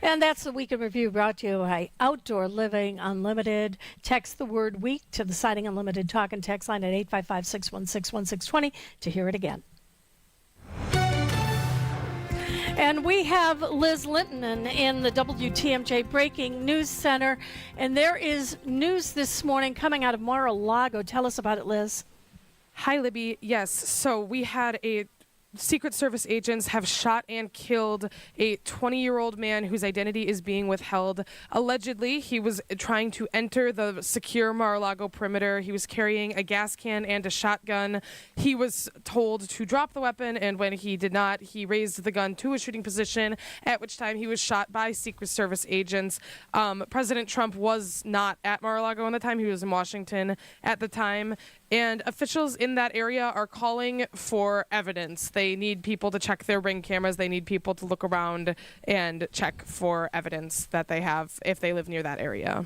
And that's the Week in Review brought to you by Outdoor Living Unlimited. Text the word week to the Siding Unlimited talk and text line at 855-616-1620 to hear it again. And we have Liz Linton in the WTMJ Breaking News Center. And there is news this morning coming out of Mar-a-Lago. Tell us about it, Liz. Hi, Libby. Yes, so we had a Secret Service agents have shot and killed a 20-year-old man whose identity is being withheld. Allegedly, he was trying to enter the secure Mar-a-Lago perimeter. He was carrying a gas can and a shotgun. He was told to drop the weapon, and when he did not, he raised the gun to a shooting position, at which time he was shot by Secret Service agents. President Trump was not at Mar-a-Lago at the time. He was in Washington at the time. And officials in that area are calling for evidence. They need people to check their Ring cameras. They need people to look around and check for evidence that they have if they live near that area.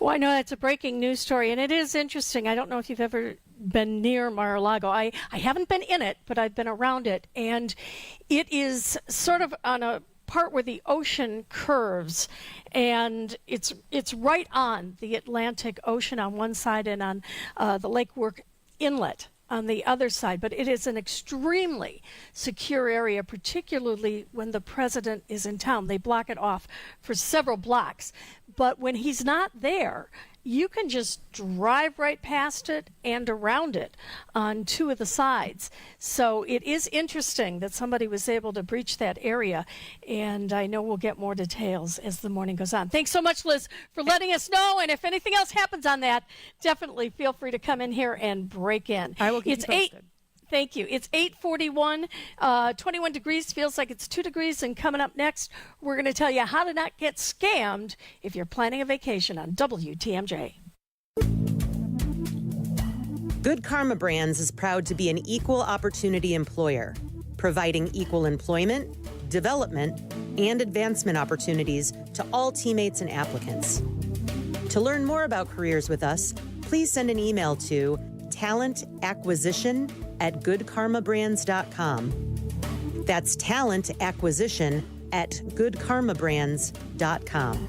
Well, I know that's a breaking news story, and it is interesting. I don't know if you've ever been near Mar-a-Lago. I haven't been in it, but I've been around it. And it is sort of on a part where the ocean curves, and it's right on the Atlantic Ocean on one side and on the Lake Worth Inlet on the other side. But it is an extremely secure area, particularly when the president is in town. They block it off for several blocks. But when he's not there, you can just drive right past it and around it on two of the sides. So it is interesting that somebody was able to breach that area, and I know we'll get more details as the morning goes on. Thanks so much, Liz, for letting us know, and if anything else happens on that, definitely feel free to come in here and break in. I will keep you posted. Thank you. It's 8:41, 21 degrees, feels like it's 2 degrees, and coming up next, we're going to tell you how to not get scammed if you're planning a vacation on WTMJ. Good Karma Brands is proud to be an equal opportunity employer, providing equal employment, development, and advancement opportunities to all teammates and applicants. To learn more about careers with us, please send an email to talentacquisition@goodkarmabrands.com. That's talentacquisition@goodkarmabrands.com.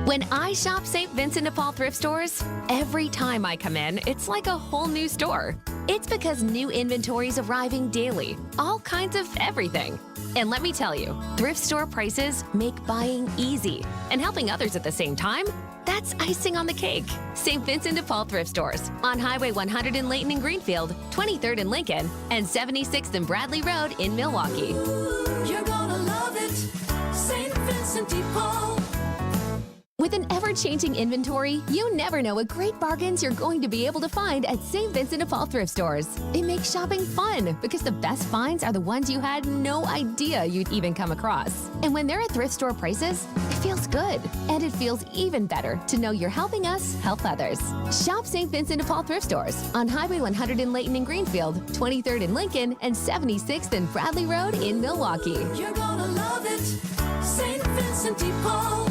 When I shop St. Vincent de Paul thrift stores, every time I come in, it's like a whole new store. It's because new inventory is arriving daily, all kinds of everything. And let me tell you, thrift store prices make buying easy, and helping others at the same time, that's icing on the cake. St. Vincent de Paul thrift stores on Highway 100 in Layton and Greenfield, 23rd in Lincoln, and 76th and Bradley Road in Milwaukee. You're gonna love it, St. Vincent de Paul. With an ever-changing inventory, you never know what great bargains you're going to be able to find at St. Vincent de Paul thrift stores. It makes shopping fun because the best finds are the ones you had no idea you'd even come across. And when they're at thrift store prices, it feels good. And it feels even better to know you're helping us help others. Shop St. Vincent de Paul thrift stores on Highway 100 in Layton and Greenfield, 23rd in Lincoln, and 76th and Bradley Road in Milwaukee. You're gonna love it, St. Vincent de Paul.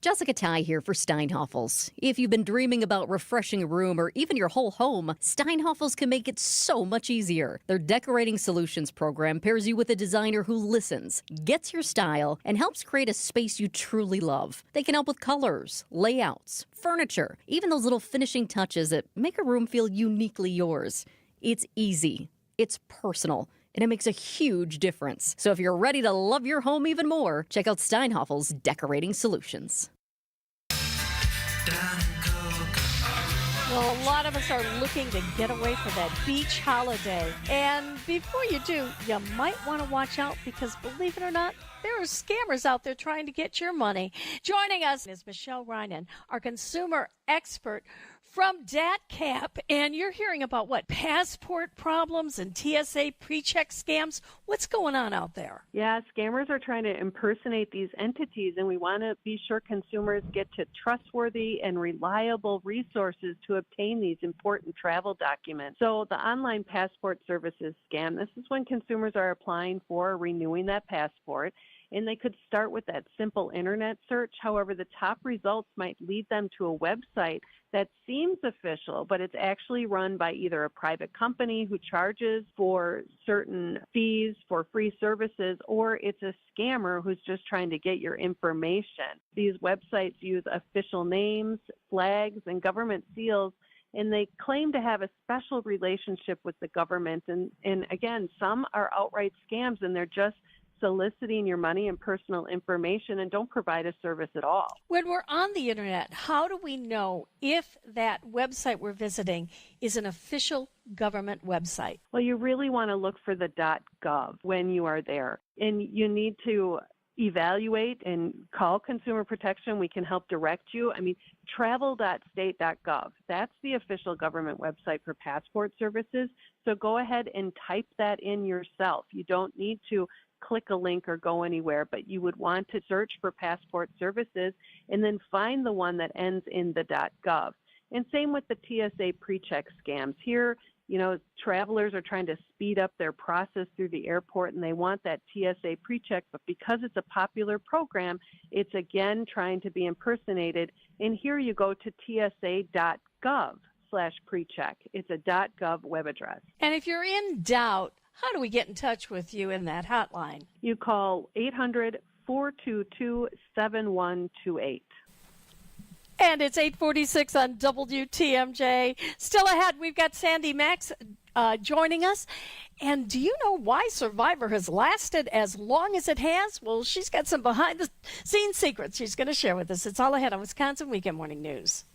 Jessica Ty here for Steinhoffels. If you've been dreaming about refreshing a room or even your whole home, Steinhoffels can make it so much easier. Their Decorating Solutions program pairs you with a designer who listens, gets your style, and helps create a space you truly love. They can help with colors, layouts, furniture, even those little finishing touches that make a room feel uniquely yours. It's easy. It's personal. And it makes a huge difference. So if you're ready to love your home even more, check out Steinhoffel's Decorating Solutions. Well, a lot of us are looking to get away for that beach holiday. And before you do, you might want to watch out because, believe it or not, there are scammers out there trying to get your money. Joining us is Michelle Reinen, our consumer expert from DATCAP. And you're hearing about what? Passport problems and TSA pre-check scams? What's going on out there? Yeah, scammers are trying to impersonate these entities, and we want to be sure consumers get to trustworthy and reliable resources to obtain these important travel documents. So the online passport services scam, this is when consumers are applying for or renewing that passport, and they could start with that simple internet search. However, the top results might lead them to a website that seems official, but it's actually run by either a private company who charges for certain fees for free services, or it's a scammer who's just trying to get your information. These websites use official names, flags, and government seals, and they claim to have a special relationship with the government. And again, some are outright scams, and they're just soliciting your money and personal information and don't provide a service at all. When we're on the internet, how do we know if that website we're visiting is an official government website? Well, you really want to look for the .gov when you are there. And you need to evaluate and call Consumer Protection. We can help direct you. I mean, travel.state.gov. That's the official government website for passport services. So go ahead and type that in yourself. You don't need to click a link or go anywhere, but you would want to search for passport services and then find the one that ends in the .gov. And same with the TSA pre-check scams. Here, travelers are trying to speed up their process through the airport and they want that TSA pre-check, but because it's a popular program, it's again trying to be impersonated. And here you go to tsa.gov/pre-check. It's a .gov web address. And if you're in doubt, how do we get in touch with you in that hotline? You call 800-422-7128. And it's 8:46 on WTMJ. Still ahead, we've got Sandy Max joining us. And do you know why Survivor has lasted as long as it has? Well, she's got some behind-the-scenes secrets she's going to share with us. It's all ahead on Wisconsin Weekend Morning News.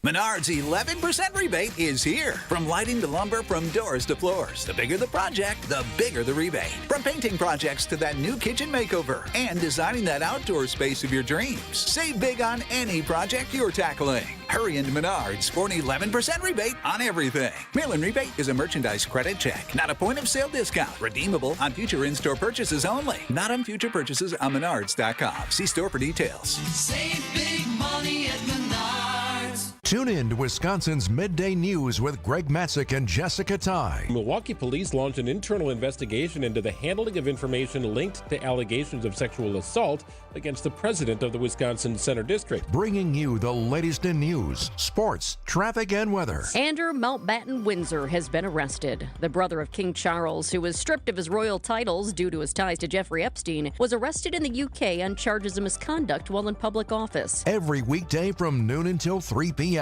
Menards 11% rebate is here. From lighting to lumber, from doors to floors. The bigger the project, the bigger the rebate. From painting projects to that new kitchen makeover and designing that outdoor space of your dreams. Save big on any project you're tackling. Hurry into Menards for an 11% rebate on everything. Mail-in rebate is a merchandise credit check, not a point-of-sale discount. Redeemable on future in-store purchases only. Not on future purchases on Menards.com. See store for details. Save big money at Menards. Tune in to Wisconsin's Midday News with Greg Matzik and Jessica Ty. Milwaukee police launched an internal investigation into the handling of information linked to allegations of sexual assault against the president of the Wisconsin Center District. Bringing you the latest in news, sports, traffic, and weather. Andrew Mountbatten Windsor has been arrested. The brother of King Charles, who was stripped of his royal titles due to his ties to Jeffrey Epstein, was arrested in the UK on charges of misconduct while in public office. Every weekday from noon until 3 p.m.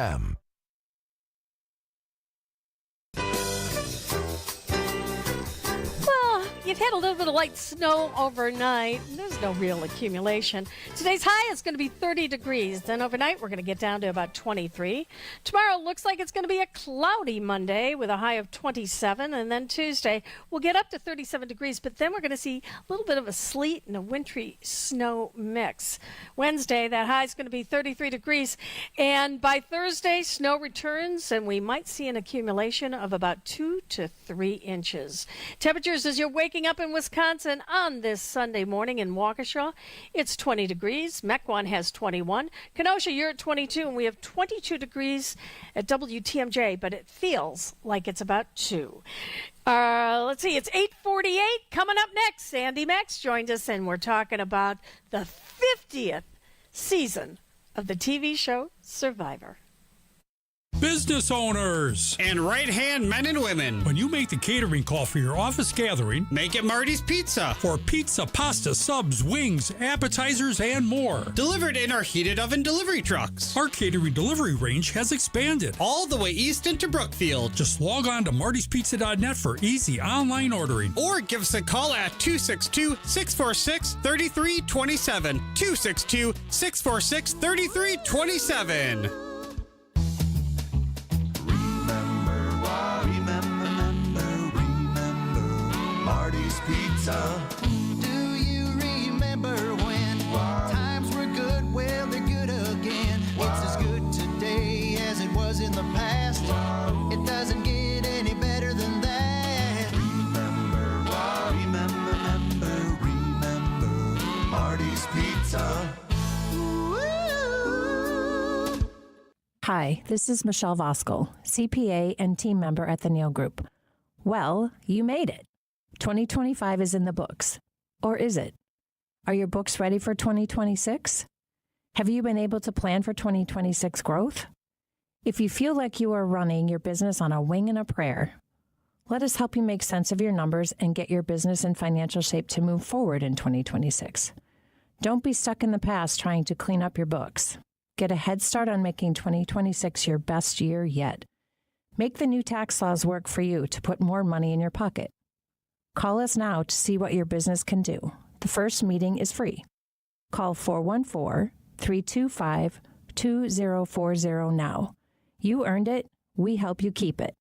You've had a little bit of light snow overnight. There's no real accumulation. Today's high is going to be 30 degrees. Then overnight, we're going to get down to about 23. Tomorrow looks like it's going to be a cloudy Monday with a high of 27. And then Tuesday, we'll get up to 37 degrees. But then we're going to see a little bit of a sleet and a wintry snow mix. Wednesday, that high is going to be 33 degrees. And by Thursday, snow returns, and we might see an accumulation of about 2 to 3 inches. Temperatures as you're waking up in Wisconsin on this Sunday morning in Waukesha, it's 20 degrees. Mequon has 21. Kenosha, you're at 22, and we have 22 degrees at WTMJ, but it feels like it's about 2. Let's see, it's 8:48. Coming up next, Sandy Max joined us, and we're talking about the 50th season of the TV show Survivor. Business owners and right-hand men and women. When you make the catering call for your office gathering, make it Marty's Pizza for pizza, pasta, subs, wings, appetizers, and more. Delivered in our heated oven delivery trucks. Our catering delivery range has expanded all the way east into Brookfield. Just log on to martyspizza.net for easy online ordering. Or give us a call at 262-646-3327. 262-646-3327. Marty's Pizza. Do you remember when times were good? Well, they're good again. It's as good today as it was in the past. It doesn't get any better than that. Remember Marty's Pizza. Hi, this is Michelle Voskel, CPA and team member at the Neal Group. Well, you made it. 2025 is in the books. Or is it? Are your books ready for 2026? Have you been able to plan for 2026 growth? If you feel like you are running your business on a wing and a prayer, let us help you make sense of your numbers and get your business in financial shape to move forward in 2026. Don't be stuck in the past trying to clean up your books. Get a head start on making 2026 your best year yet. Make the new tax laws work for you to put more money in your pocket. Call us now to see what your business can do. The first meeting is free. Call 414-325-2040 now. You earned it. We help you keep it.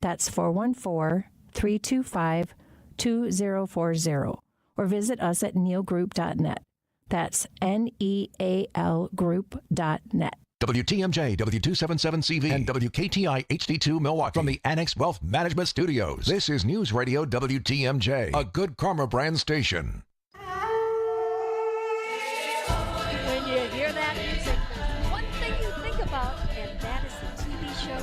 That's 414-325-2040. Or visit us at neilgroup.net. That's NEAL group.net. WTMJ, W277CV, and WKTI HD2 Milwaukee. From the Annex Wealth Management Studios, this is News Radio WTMJ, a Good Karma brand station. When you hear that music, there's one thing you think about, and that is the TV show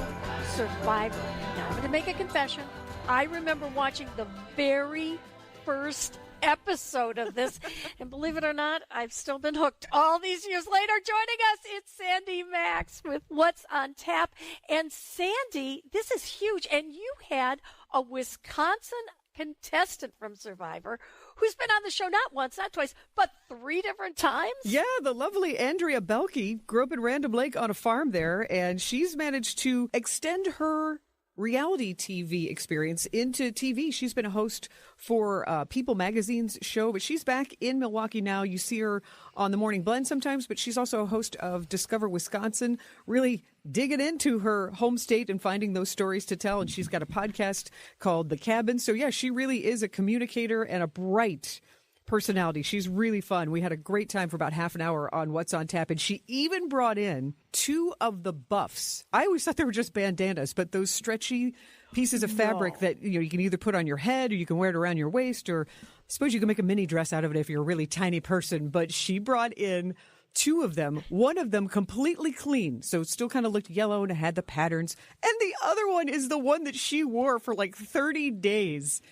Survivor. Now, I'm going to make a confession. I remember watching the very first episode of this, and believe it or not, I've still been hooked all these years later. Joining us, it's Sandy Max with What's on Tap. And Sandy, this is huge, and you had a Wisconsin contestant from Survivor who's been on the show not once, not twice, but 3 different times. Yeah, the lovely Andrea Belke grew up in Random Lake on a farm there, and she's managed to extend her reality TV experience into TV. She's been a host for People Magazine's show, but she's back in Milwaukee now. You see her on the Morning Blend sometimes, but she's also a host of Discover Wisconsin, really digging into her home state and finding those stories to tell. And she's got a podcast called The Cabin. So yeah, she really is a communicator and a bright personality. She's really fun. We had a great time for about half an hour on What's on Tap, and she even brought in 2 of the buffs. I always thought they were just bandanas, but those stretchy pieces of fabric that you can either put on your head or you can wear it around your waist, or I suppose you can make a mini dress out of it if you're a really tiny person. But she brought in 2 of them, one of them completely clean, so it still kind of looked yellow and it had the patterns, and the other one is the one that she wore for like 30 days.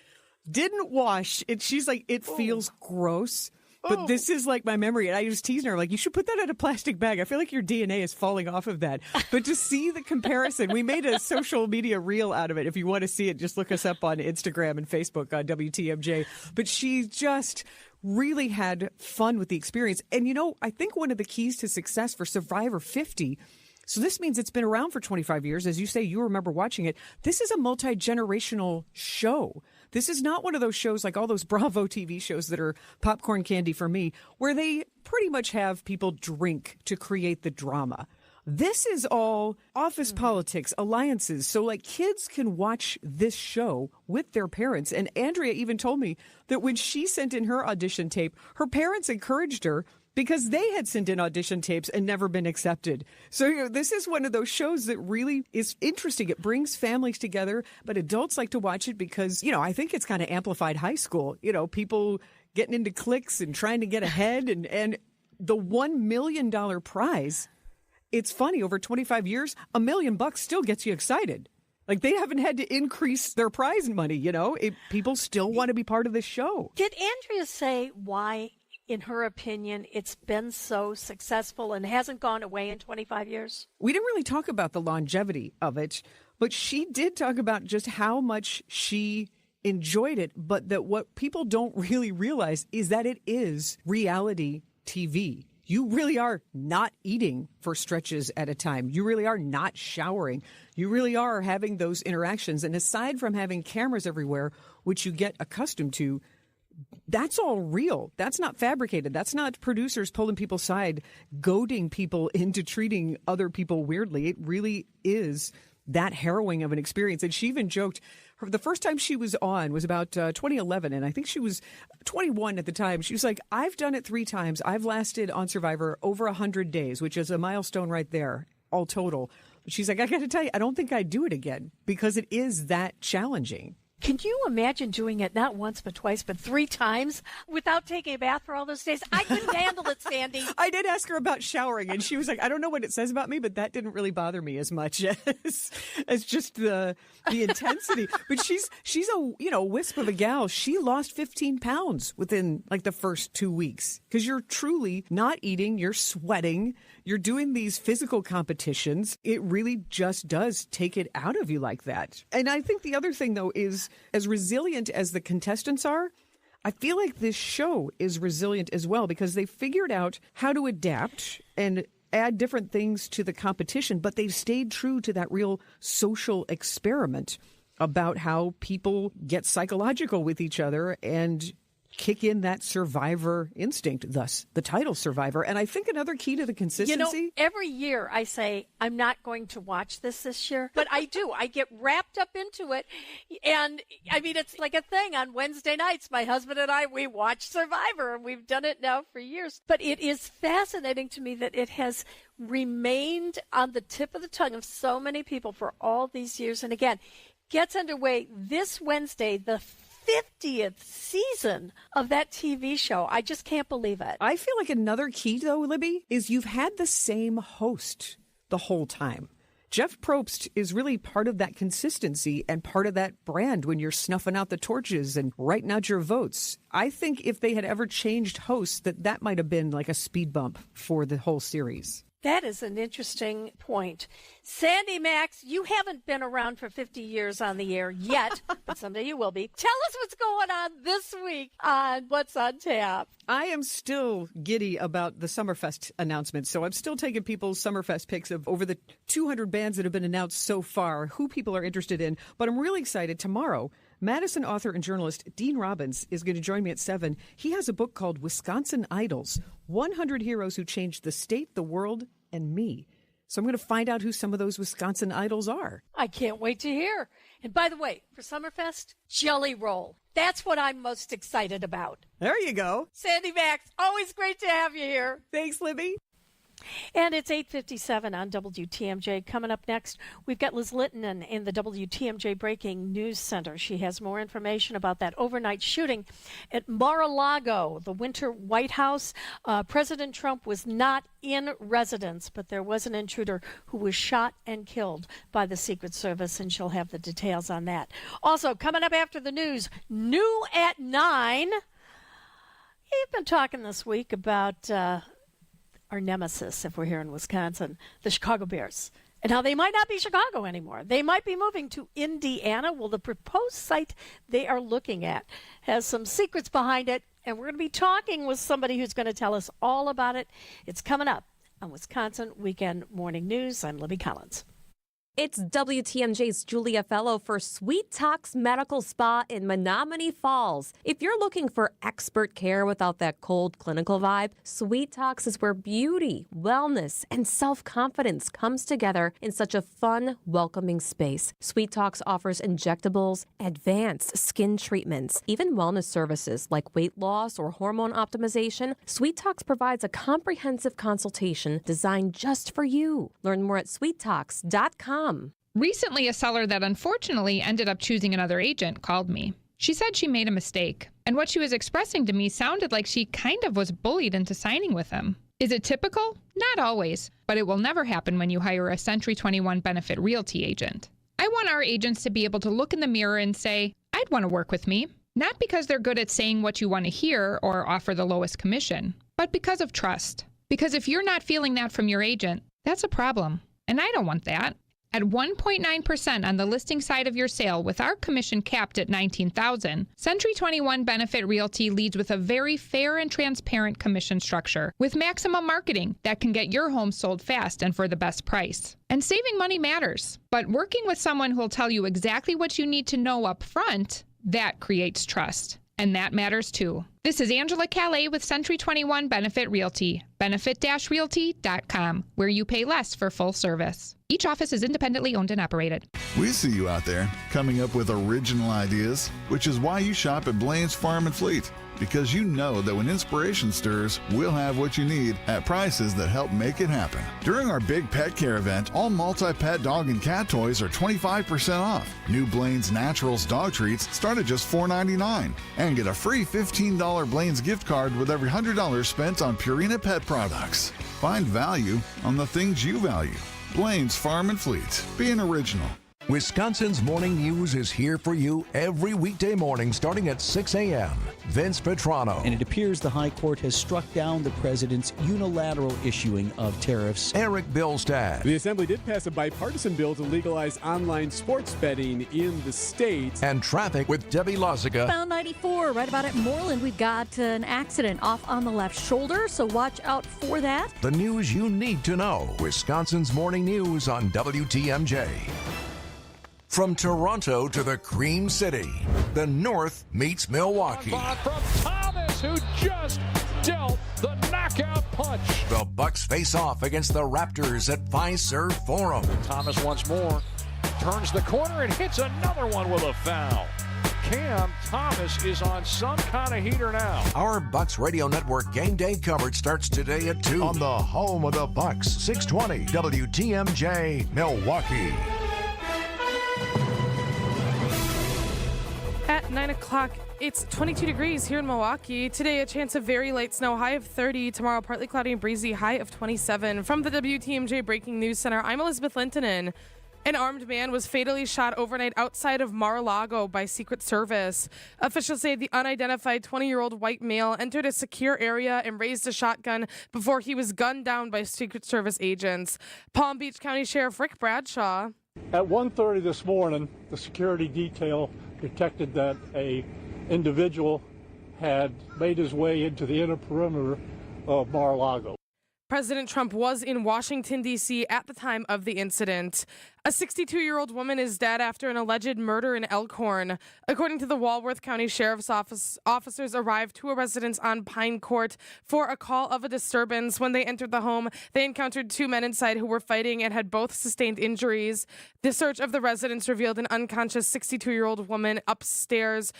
Didn't wash it. She's like, it feels gross, but this is like my memory. And I was teasing her, like, you should put that in a plastic bag. I feel like your DNA is falling off of that. But to see the comparison, we made a social media reel out of it. If you want to see it, just look us up on Instagram and Facebook on WTMJ. But she just really had fun with the experience. And, I think one of the keys to success for Survivor 50, so this means it's been around for 25 years. As you say, you remember watching it. This is a multi-generational show. This is not one of those shows like all those Bravo TV shows that are popcorn candy for me, where they pretty much have people drink to create the drama. This is all office politics, alliances. So like kids can watch this show with their parents. And Andrea even told me that when she sent in her audition tape, her parents encouraged her because they had sent in audition tapes and never been accepted. So this is one of those shows that really is interesting. It brings families together, but adults like to watch it because, I think it's kind of amplified high school. People getting into cliques and trying to get ahead. And the $1 million prize, it's funny, over 25 years, $1 million still gets you excited. Like, they haven't had to increase their prize money, people still want to be part of this show. Did Andrea say why, in her opinion, it's been so successful and hasn't gone away in 25 years? We didn't really talk about the longevity of it, but she did talk about just how much she enjoyed it, but that what people don't really realize is that it is reality TV. You really are not eating for stretches at a time. You really are not showering. You really are having those interactions. And aside from having cameras everywhere, which you get accustomed to, that's all real. That's not fabricated. That's not producers pulling people aside, goading people into treating other people weirdly. It really is that harrowing of an experience. And she even joked, the first time she was on was about 2011, and I think she was 21 at the time. She was like, I've done it 3 times. I've lasted on Survivor over 100 days, which is a milestone right there, all total. She's like, I got to tell you, I don't think I'd do it again because it is that challenging. Can you imagine doing it not once but twice, but 3 times without taking a bath for all those days? I couldn't handle it, Sandy. I did ask her about showering, and she was like, I don't know what it says about me, but that didn't really bother me as much as just the intensity. But she's a wisp of a gal. She lost 15 pounds within like the first 2 weeks because you're truly not eating, you're sweating, you're doing these physical competitions. It really just does take it out of you like that. And I think the other thing, though, is as resilient as the contestants are, I feel like this show is resilient as well because they figured out how to adapt and add different things to the competition, but they've stayed true to that real social experiment about how people get psychological with each other and kick in that survivor instinct, thus the title Survivor. And I think another key to the consistency. Every year I say, I'm not going to watch this year, but I do. I get wrapped up into it. And I mean, it's like a thing on Wednesday nights. My husband and I, we watch Survivor, and we've done it now for years. But it is fascinating to me that it has remained on the tip of the tongue of so many people for all these years. And again, gets underway this Wednesday, the 50th season of that TV show. I just can't believe it. I feel like another key, though, Libby, is you've had the same host the whole time. Jeff Probst is really part of that consistency and part of that brand when you're snuffing out the torches and writing out your votes. I think if they had ever changed hosts, that might have been like a speed bump for the whole series. That is an interesting point. Sandy Max, you haven't been around for 50 years on the air yet, but someday you will be. Tell us what's going on this week on What's on Tap. I am still giddy about the Summerfest announcement, so I'm still taking people's Summerfest picks of over the 200 bands that have been announced so far, who people are interested in. But I'm really excited. Tomorrow, Madison author and journalist Dean Robbins is going to join me at 7. He has a book called Wisconsin Idols, 100 Heroes Who Changed the State, the World, and Me. So I'm going to find out who some of those Wisconsin idols are. I can't wait to hear. And by the way, for Summerfest, Jelly Roll. That's what I'm most excited about. There you go. Sandy Max, always great to have you here. Thanks, Libby. And it's 8:57 on WTMJ. Coming up next, we've got Liz Litton in the WTMJ Breaking News Center. She has more information about that overnight shooting at Mar-a-Lago, the Winter White House. President Trump was not in residence, but there was an intruder who was shot and killed by the Secret Service, and she'll have the details on that. Also, coming up after the news, new at 9. We've been talking this week about our nemesis, if we're here in Wisconsin, the Chicago Bears, and how they might not be Chicago anymore. They might be moving to Indiana. Well, the proposed site they are looking at has some secrets behind it, and we're going to be talking with somebody who's going to tell us all about it. It's coming up on Wisconsin Weekend Morning News. I'm Libby Collins. It's WTMJ's Julia Fellow for Sweet Talks Medical Spa in Menominee Falls. If you're looking for expert care without that cold clinical vibe, Sweet Talks is where beauty, wellness, and self-confidence comes together in such a fun, welcoming space. Sweet Talks offers injectables, advanced skin treatments, even wellness services like weight loss or hormone optimization. Sweet Talks provides a comprehensive consultation designed just for you. Learn more at sweettalks.com. Recently, a seller that unfortunately ended up choosing another agent called me. She said she made a mistake, and what she was expressing to me sounded like she kind of was bullied into signing with him. Is it typical? Not always, but it will never happen when you hire a Century 21 Benefit Realty agent. I want our agents to be able to look in the mirror and say, I'd want to work with me. Not because they're good at saying what you want to hear or offer the lowest commission, but because of trust. Because if you're not feeling that from your agent, that's a problem, and I don't want that. At 1.9% on the listing side of your sale with our commission capped at $19,000, Century 21 Benefit Realty leads with a very fair and transparent commission structure with maximum marketing that can get your home sold fast and for the best price. And saving money matters, but working with someone who'll tell you exactly what you need to know up front, that creates trust. And that matters too. This is Angela Calais with Century 21 Benefit Realty, benefit-realty.com, where you pay less for full service. Each office is independently owned and operated. We see you out there coming up with original ideas, which is why you shop at Blaine's Farm and Fleet. Because you know that when inspiration stirs, we'll have what you need at prices that help make it happen. During our big pet care event, all multi-pet dog and cat toys are 25% off. New Blaine's Naturals dog treats start at just $4.99. And get a free $15 Blaine's gift card with every $100 spent on Purina pet products. Find value on the things you value. Blaine's Farm and Fleet. Being original. Wisconsin's Morning News is here for you every weekday morning starting at 6 a.m. Vince Petrano. And it appears the High Court has struck down the president's unilateral issuing of tariffs. Eric Billstad. The Assembly did pass a bipartisan bill to legalize online sports betting in the state. And traffic with Debbie Lozica. Bound 94, right about at Moreland, we've got an accident off on the left shoulder, so watch out for that. The news you need to know. Wisconsin's Morning News on WTMJ. From Toronto to the Cream City, the North meets Milwaukee. From Tom who just dealt the knockout punch. The Bucks face off against the Raptors at Fiserv Forum. Thomas once more turns the corner and hits another one with a foul. Cam Thomas is on some kind of heater now. Our Bucks Radio Network game day coverage starts today at 2 on the home of the Bucks, 620 WTMJ Milwaukee. At 9 o'clock, it's 22 degrees here in Milwaukee. Today, a chance of very light snow, high of 30. Tomorrow, partly cloudy and breezy, high of 27. From the WTMJ Breaking News Center, I'm Elizabeth Lintonen. An armed man was fatally shot overnight outside of Mar-a-Lago by Secret Service. Officials say the unidentified 20-year-old white male entered a secure area and raised a shotgun before he was gunned down by Secret Service agents. Palm Beach County Sheriff Rick Bradshaw. At 1:30 this morning, the security detail detected that a individual had made his way into the inner perimeter of Mar-a-Lago. President Trump was in Washington, D.C. at the time of the incident. A 62-year-old woman is dead after an alleged murder in Elkhorn. According to the Walworth County Sheriff's Office, officers arrived to a residence on Pine Court for a call of a disturbance. When they entered the home, they encountered two men inside who were fighting and had both sustained injuries. The search of the residence revealed an unconscious 62-year-old woman upstairs.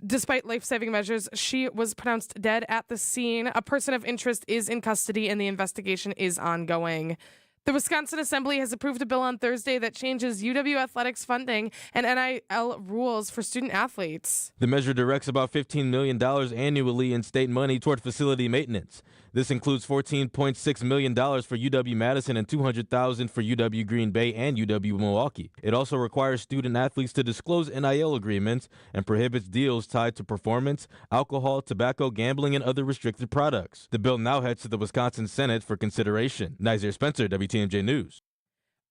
Despite life-saving measures, she was pronounced dead at the scene. A person of interest is in custody and the investigation is ongoing. The Wisconsin Assembly has approved a bill on Thursday that changes UW athletics funding and NIL rules for student athletes. The measure directs about $15 million annually in state money toward facility maintenance. This includes $14.6 million for UW-Madison and $200,000 for UW Green Bay and UW-Milwaukee. It also requires student athletes to disclose NIL agreements and prohibits deals tied to performance, alcohol, tobacco, gambling, and other restricted products. The bill now heads to the Wisconsin Senate for consideration. Nazir Spencer, WTMJ News.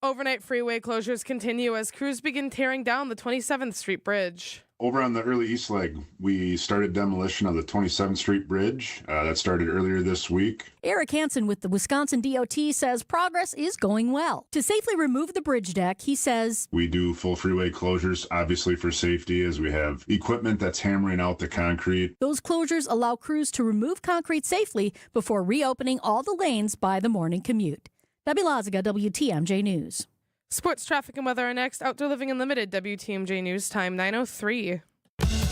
Overnight freeway closures continue as crews begin tearing down the 27th Street Bridge. Over on the early east leg, we started demolition of the 27th Street Bridge. That started earlier this week. Eric Hansen with the Wisconsin DOT says progress is going well. To safely remove the bridge deck, he says, We do full freeway closures, obviously for safety, as we have equipment that's hammering out the concrete. Those closures allow crews to remove concrete safely before reopening all the lanes by the morning commute. Debbie Laziga, WTMJ News. Sports, traffic, and weather are next. Outdoor Living Unlimited, WTMJ News Time, 9:03.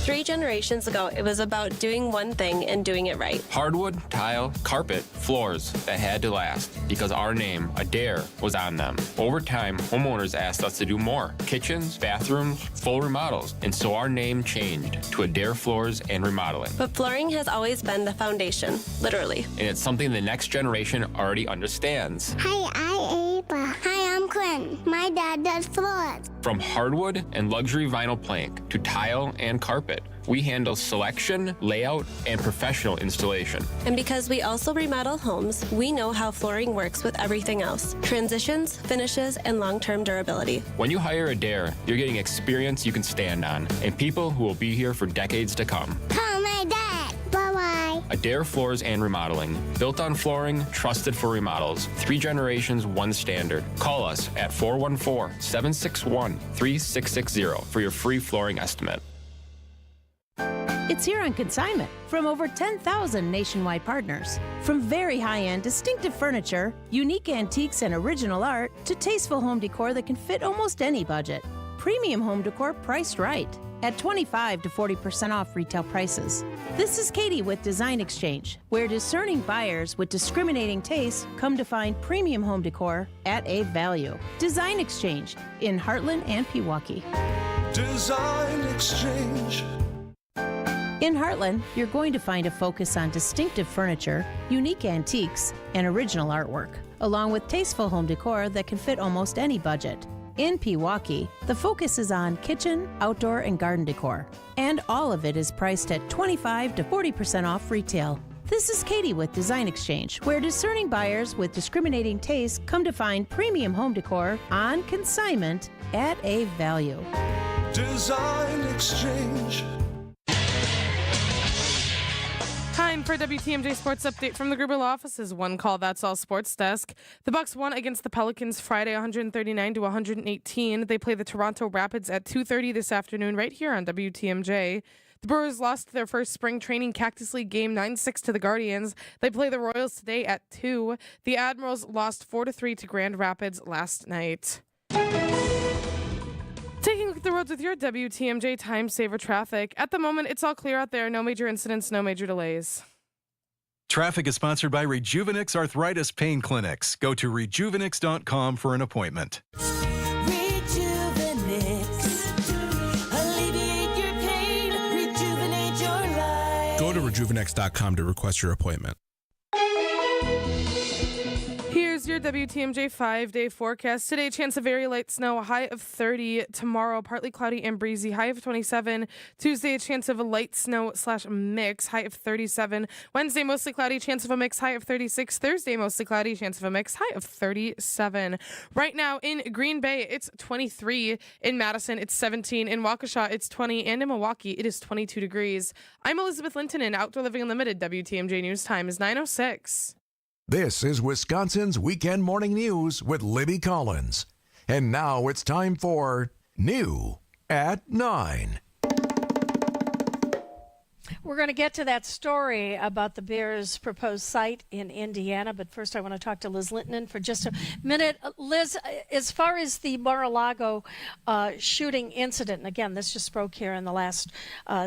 3 generations ago, it was about doing one thing and doing it right. Hardwood, tile, carpet, floors that had to last because our name, Adair, was on them. Over time, homeowners asked us to do more. Kitchens, bathrooms, full remodels. And so our name changed to Adair Floors and Remodeling. But flooring has always been the foundation, literally. And it's something the next generation already understands. Hi, I'm Ava. Hi, I'm Quinn. My dad does floors. From hardwood and luxury vinyl plank to tile and carpet, we handle selection, layout, and professional installation. And because we also remodel homes, we know how flooring works with everything else. Transitions, finishes, and long-term durability. When you hire Adair, you're getting experience you can stand on and people who will be here for decades to come. Call my dad. Bye-bye. Adair Floors and Remodeling. Built on flooring, trusted for remodels. 3 generations, 1 standard. Call us at 414-761-3660 for your free flooring estimate. It's here on consignment from over 10,000 nationwide partners. From very high-end, distinctive furniture, unique antiques and original art, to tasteful home decor that can fit almost any budget. Premium home decor priced right at 25 to 40% off retail prices. This is Katie with Design Exchange, where discerning buyers with discriminating tastes come to find premium home decor at a value. Design Exchange in Heartland and Pewaukee. Design Exchange. In Heartland, you're going to find a focus on distinctive furniture, unique antiques, and original artwork, along with tasteful home decor that can fit almost any budget. In Pewaukee, the focus is on kitchen, outdoor, and garden decor, and all of it is priced at 25 to 40% off retail. This is Katie with Design Exchange, where discerning buyers with discriminating tastes come to find premium home decor on consignment at a value. Design Exchange. Time for WTMJ Sports Update from the Grubel offices. One call, that's all sports desk. The Bucks won against the Pelicans Friday 139 to 118. They play the Toronto Rapids at 2:30 this afternoon right here on WTMJ. The Brewers lost their first spring training Cactus League game 9-6 to the Guardians. They play the Royals today at 2. The Admirals lost 4-3 to Grand Rapids last night. Taking the roads with your WTMJ Time Saver traffic. At the moment, it's all clear out there. No major incidents, no major delays. Traffic is sponsored by Rejuvenix Arthritis Pain Clinics. Go to rejuvenix.com for an appointment. Go to rejuvenix.com to request your appointment. Here's your WTMJ 5-day forecast. Today, chance of very light snow, a high of 30. Tomorrow, partly cloudy and breezy, high of 27. Tuesday, a chance of a light snow/mix, high of 37. Wednesday, mostly cloudy, chance of a mix, high of 36. Thursday, mostly cloudy, chance of a mix, high of 37. Right now in Green Bay, it's 23. In Madison, it's 17. In Waukesha, it's 20. And in Milwaukee, it is 22 degrees. I'm Elizabeth Linton, and Outdoor Living Unlimited. WTMJ News Time is 9:06. This is Wisconsin's Weekend Morning News with Libby Collins. And now it's time for New at 9. We're going to get to that story about the Bears' proposed site in Indiana, but first I want to talk to Liz Linton for just a minute. Liz, as far as the Mar-a-Lago shooting incident, and again, this just broke here in the last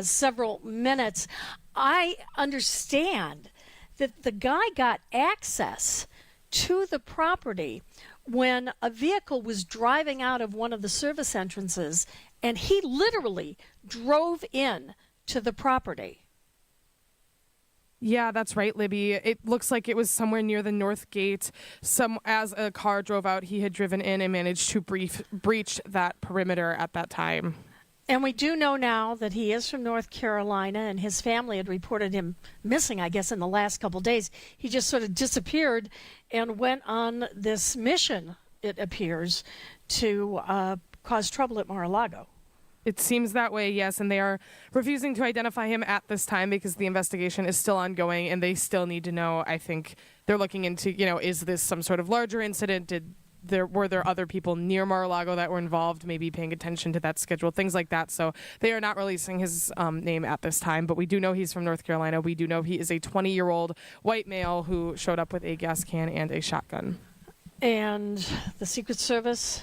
several minutes, I understand that the guy got access to the property when a vehicle was driving out of one of the service entrances, and he literally drove in to the property. Yeah, that's right, Libby. It looks like it was somewhere near the north gate. As a car drove out, he had driven in and managed to breach that perimeter at that time. And we do know now that he is from North Carolina, and his family had reported him missing, I guess, in the last couple of days. He just sort of disappeared and went on this mission, it appears, to cause trouble at Mar-a-Lago. It seems that way, yes, and they are refusing to identify him at this time because the investigation is still ongoing, and they still need to know. I think they're looking into, is this some sort of larger incident? Were there other people near Mar-a-Lago that were involved, maybe paying attention to that schedule, things like that. So they are not releasing his name at this time, but we do know he's from North Carolina. We do know he is a 20-year-old white male who showed up with a gas can and a shotgun. And the Secret Service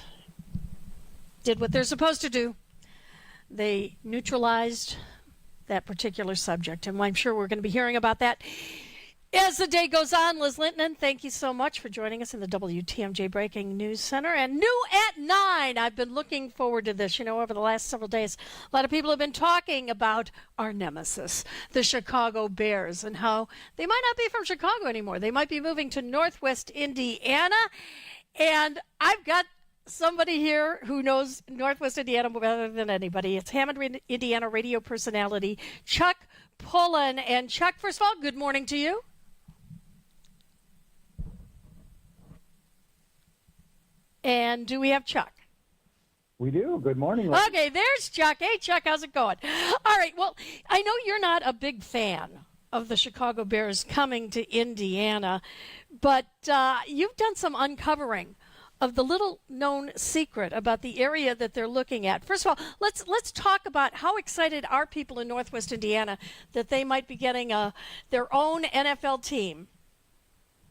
did what they're supposed to do. They neutralized that particular subject, and I'm sure we're going to be hearing about that as the day goes on. Liz Linton, thank you so much for joining us in the WTMJ Breaking News Center. And New at 9, I've been looking forward to this. Over the last several days, a lot of people have been talking about our nemesis, the Chicago Bears, and how they might not be from Chicago anymore. They might be moving to Northwest Indiana. And I've got somebody here who knows Northwest Indiana better than anybody. It's Hammond, Indiana radio personality Chuck Pullen. And Chuck, first of all, good morning to you. And do we have Chuck? We do. Good morning. Okay, there's Chuck. Hey, Chuck, how's it going? All right, well, I know you're not a big fan of the Chicago Bears coming to Indiana, but you've done some uncovering of the little-known secret about the area that they're looking at. First of all, let's talk about how excited are people in Northwest Indiana that they might be getting their own NFL team.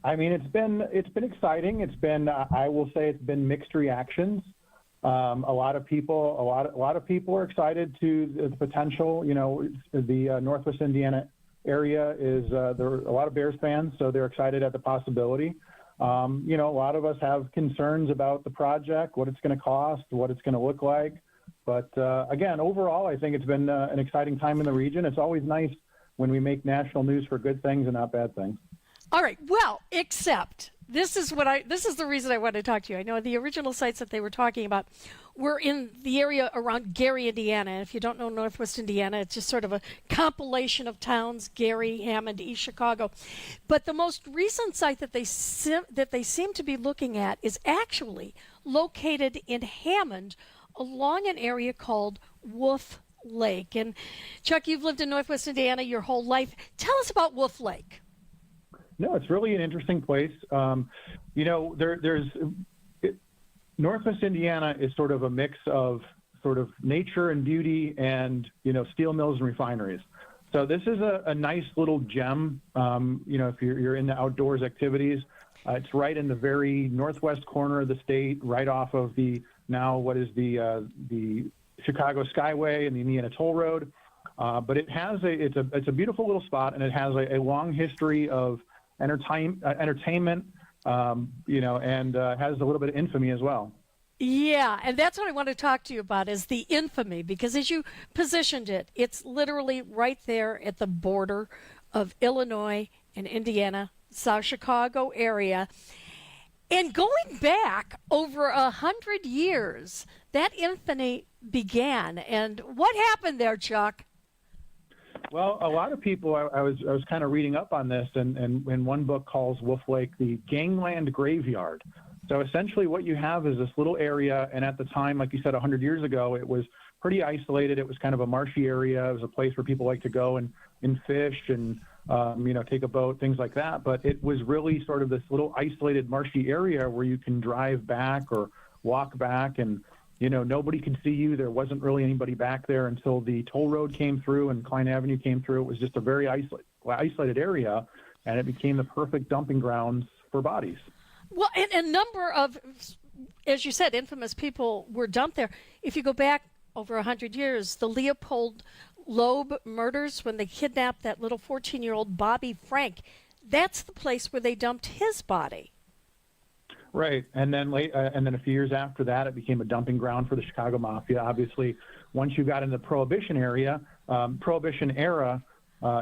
I mean, it's been exciting. It's been I will say it's been mixed reactions. A lot of people are excited to the potential. The Northwest Indiana area is there are a lot of Bears fans, so they're excited at the possibility. A lot of us have concerns about the project, what it's going to cost, what it's going to look like. But again, overall, I think it's been an exciting time in the region. It's always nice when we make national news for good things and not bad things. All right. Well, except this is the reason I wanted to talk to you. I know the original sites that they were talking about were in the area around Gary, Indiana. And if you don't know Northwest Indiana, it's just sort of a compilation of towns: Gary, Hammond, East Chicago. But the most recent site that they seem to be looking at is actually located in Hammond, along an area called Wolf Lake. And Chuck, you've lived in Northwest Indiana your whole life. Tell us about Wolf Lake. No, it's really an interesting place. Northwest Indiana is sort of a mix of sort of nature and beauty and, steel mills and refineries. So this is a nice little gem, if you're into outdoors activities. It's right in the very northwest corner of the state, right off of the Chicago Skyway and the Indiana Toll Road. But it's a beautiful little spot, and it has a long history of entertainment, and has a little bit of infamy as well. Yeah, and that's what I want to talk to you about is the infamy, because as you positioned it, it's literally right there at the border of Illinois and Indiana, South Chicago area. And going back over 100 years, that infamy began. And what happened there, Chuck? Well, a lot of people, I was kind of reading up on this, and one book calls Wolf Lake the gangland graveyard. So essentially what you have is this little area, and at the time, like you said, 100 years ago, it was pretty isolated. It was kind of a marshy area. It was a place where people like to go and fish and, take a boat, things like that. But it was really sort of this little isolated marshy area where you can drive back or walk back, and, nobody could see you. There wasn't really anybody back there until the toll road came through and Klein Avenue came through. It was just a very isolated area, and it became the perfect dumping grounds for bodies. Well, and a number of, as you said, infamous people were dumped there. If you go back over 100 years, the Leopold Loeb murders, when they kidnapped that little 14-year-old Bobby Frank, that's the place where they dumped his body. Right, and then a few years after that, it became a dumping ground for the Chicago Mafia. Obviously, once you got into the Prohibition era,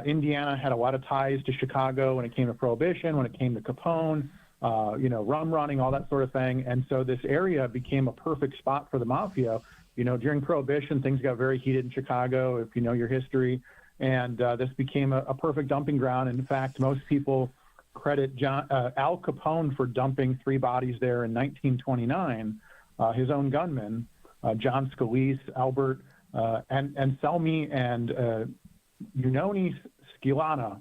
Indiana had a lot of ties to Chicago when it came to Prohibition, when it came to Capone, rum running, all that sort of thing. And so this area became a perfect spot for the Mafia. During Prohibition, things got very heated in Chicago, if you know your history. And this became a perfect dumping ground. In fact, most people credit Al Capone for dumping 3 bodies there in 1929, his own gunmen, John Scalise, Albert Anselmi, and Unoni Scilana,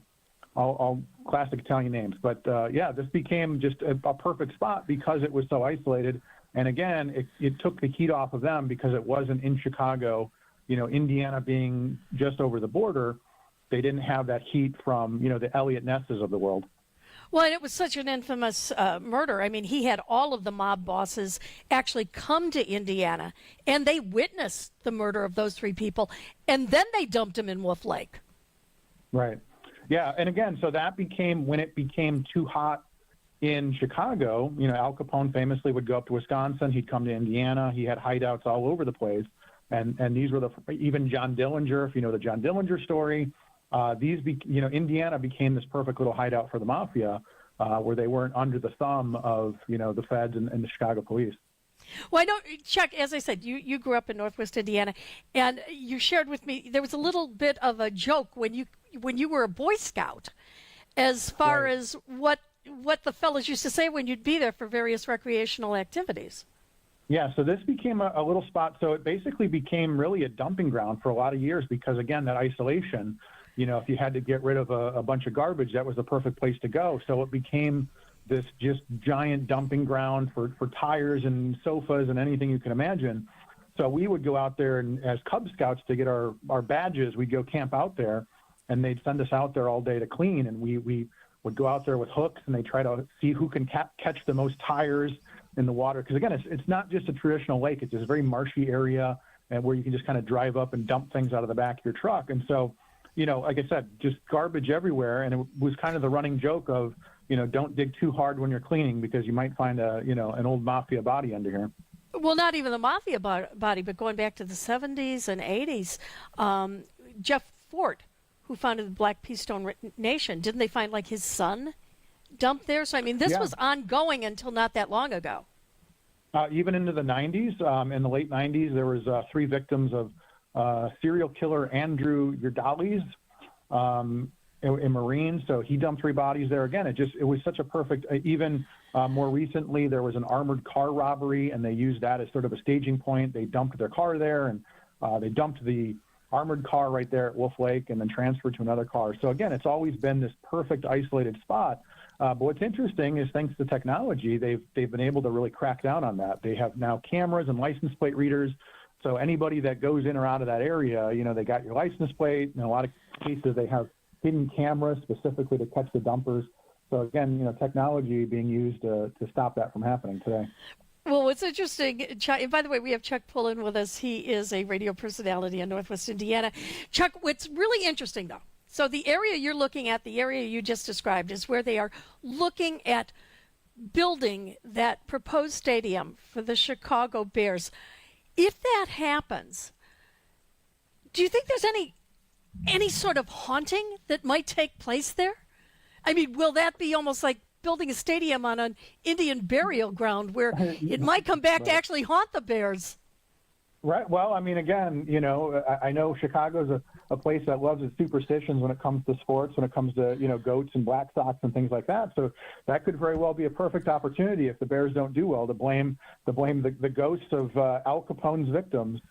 all classic Italian names. But this became just a perfect spot because it was so isolated. And again, it took the heat off of them because it wasn't in Chicago. Indiana being just over the border, they didn't have that heat from, the Elliot Nesses of the world. Well, and it was such an infamous murder. I mean, he had all of the mob bosses actually come to Indiana, and they witnessed the murder of those 3 people, and then they dumped him in Wolf Lake. Right. Yeah, and again, so that became, when it became too hot in Chicago, Al Capone famously would go up to Wisconsin. He'd come to Indiana. He had hideouts all over the place. And these were even John Dillinger, if you know the John Dillinger story. Indiana became this perfect little hideout for the Mafia, where they weren't under the thumb of, the feds and the Chicago police. Well, I know, Chuck, as I said, you grew up in Northwest Indiana, and you shared with me, there was a little bit of a joke when you were a Boy Scout, as far right. as what the fellas used to say when you'd be there for various recreational activities. Yeah, so this became a little spot. So it basically became really a dumping ground for a lot of years because, again, that isolation, if you had to get rid of a bunch of garbage, that was the perfect place to go. So it became this just giant dumping ground for tires and sofas and anything you can imagine. So we would go out there, and as Cub Scouts, to get our badges, we'd go camp out there, and they'd send us out there all day to clean. And we would go out there with hooks, and they try to see who can catch the most tires in the water. Because, again, it's not just a traditional lake. It's this very marshy area and where you can just kind of drive up and dump things out of the back of your truck. And so, like I said, just garbage everywhere. And it was kind of the running joke of, don't dig too hard when you're cleaning because you might find an old Mafia body under here. Well, not even the Mafia body, but going back to the 70s and 80s, Jeff Fort, who founded the Black Pea Stone Nation, didn't they find his son dumped there? So, I mean, this was ongoing until not that long ago. Even into the 90s, in the late 90s, there was 3 victims of serial killer Andrew Yardales, a Marine. So he dumped 3 bodies there. Again, it was such a perfect, even more recently, there was an armored car robbery, and they used that as sort of a staging point. They dumped their car there, and they dumped the armored car right there at Wolf Lake and then transferred to another car. So again, it's always been this perfect isolated spot. But what's interesting is, thanks to technology, they've been able to really crack down on that. They have now cameras and license plate readers So anybody that goes in or out of that area, they got your license plate. In a lot of cases, they have hidden cameras specifically to catch the dumpers. So again, technology being used to stop that from happening today. Well, what's interesting, and by the way, we have Chuck Pullen with us. He is a radio personality in Northwest Indiana. Chuck, what's really interesting, though, so the area you're looking at, the area you just described, is where they are looking at building that proposed stadium for the Chicago Bears. If that happens, do you think there's any sort of haunting that might take place there? I mean, will that be almost like building a stadium on an Indian burial ground where it might come back to actually haunt the Bears? Right. Well, I mean, again, I know Chicago's a place that loves its superstitions when it comes to sports, when it comes to, goats and Black Sox and things like that. So that could very well be a perfect opportunity if the Bears don't do well to blame the ghosts of Al Capone's victims,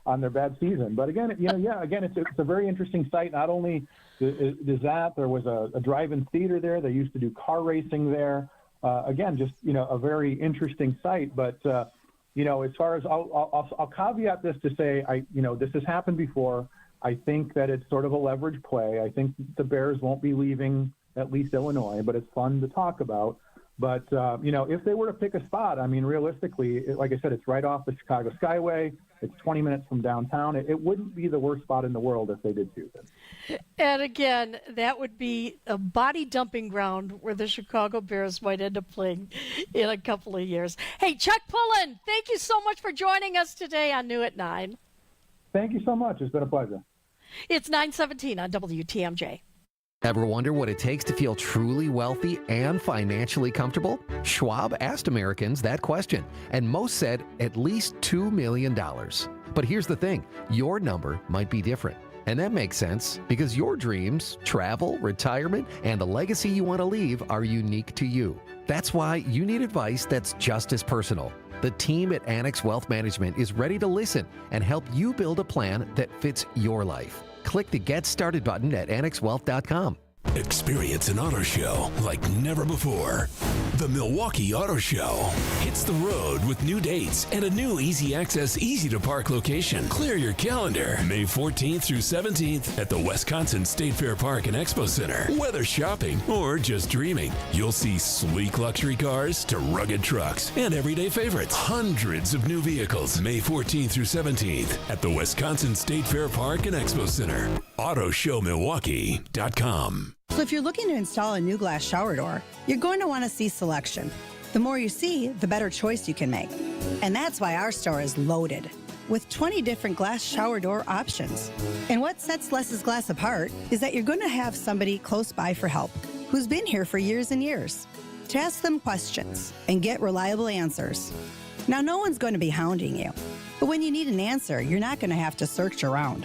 on their bad season. But again, it's a very interesting site. Not only is that, there was a drive-in theater there. They used to do car racing there. Again, just, a very interesting site. But, as far as I'll caveat this to say, this has happened before. I think that it's sort of a leverage play. I think the Bears won't be leaving at least Illinois, but it's fun to talk about. But, if they were to pick a spot, I mean, realistically, like I said, it's right off the Chicago Skyway. It's 20 minutes from downtown. It wouldn't be the worst spot in the world if they did choose it. And again, that would be a body dumping ground where the Chicago Bears might end up playing in a couple of years. Hey, Chuck Pullen, thank you so much for joining us today on New at 9. Thank you so much. It's been a pleasure. It's 9:17 on WTMJ. Ever wonder what it takes to feel truly wealthy and financially comfortable? Schwab asked Americans that question, and most said at least $2 million. But here's the thing, your number might be different. And that makes sense because your dreams, travel, retirement, and the legacy you want to leave are unique to you. That's why you need advice that's just as personal. The team at Annex Wealth Management is ready to listen and help you build a plan that fits your life. Click the Get Started button at annexwealth.com. Experience an auto show like never before. The Milwaukee Auto Show hits the road with new dates and a new easy access, easy to park location. Clear your calendar. May 14th through 17th at the Wisconsin State Fair Park and Expo Center. Whether shopping or just dreaming, you'll see sleek luxury cars to rugged trucks and everyday favorites. Hundreds of new vehicles. May 14th through 17th at the Wisconsin State Fair Park and Expo Center. AutoShowMilwaukee.com. So if you're looking to install a new glass shower door, you're going to want to see selection. The more you see, the better choice you can make. And that's why our store is loaded with 20 different glass shower door options. And what sets Less's Glass apart is that you're going to have somebody close by for help who's been here for years and years to ask them questions and get reliable answers. Now, no one's going to be hounding you, but when you need an answer, you're not going to have to search around.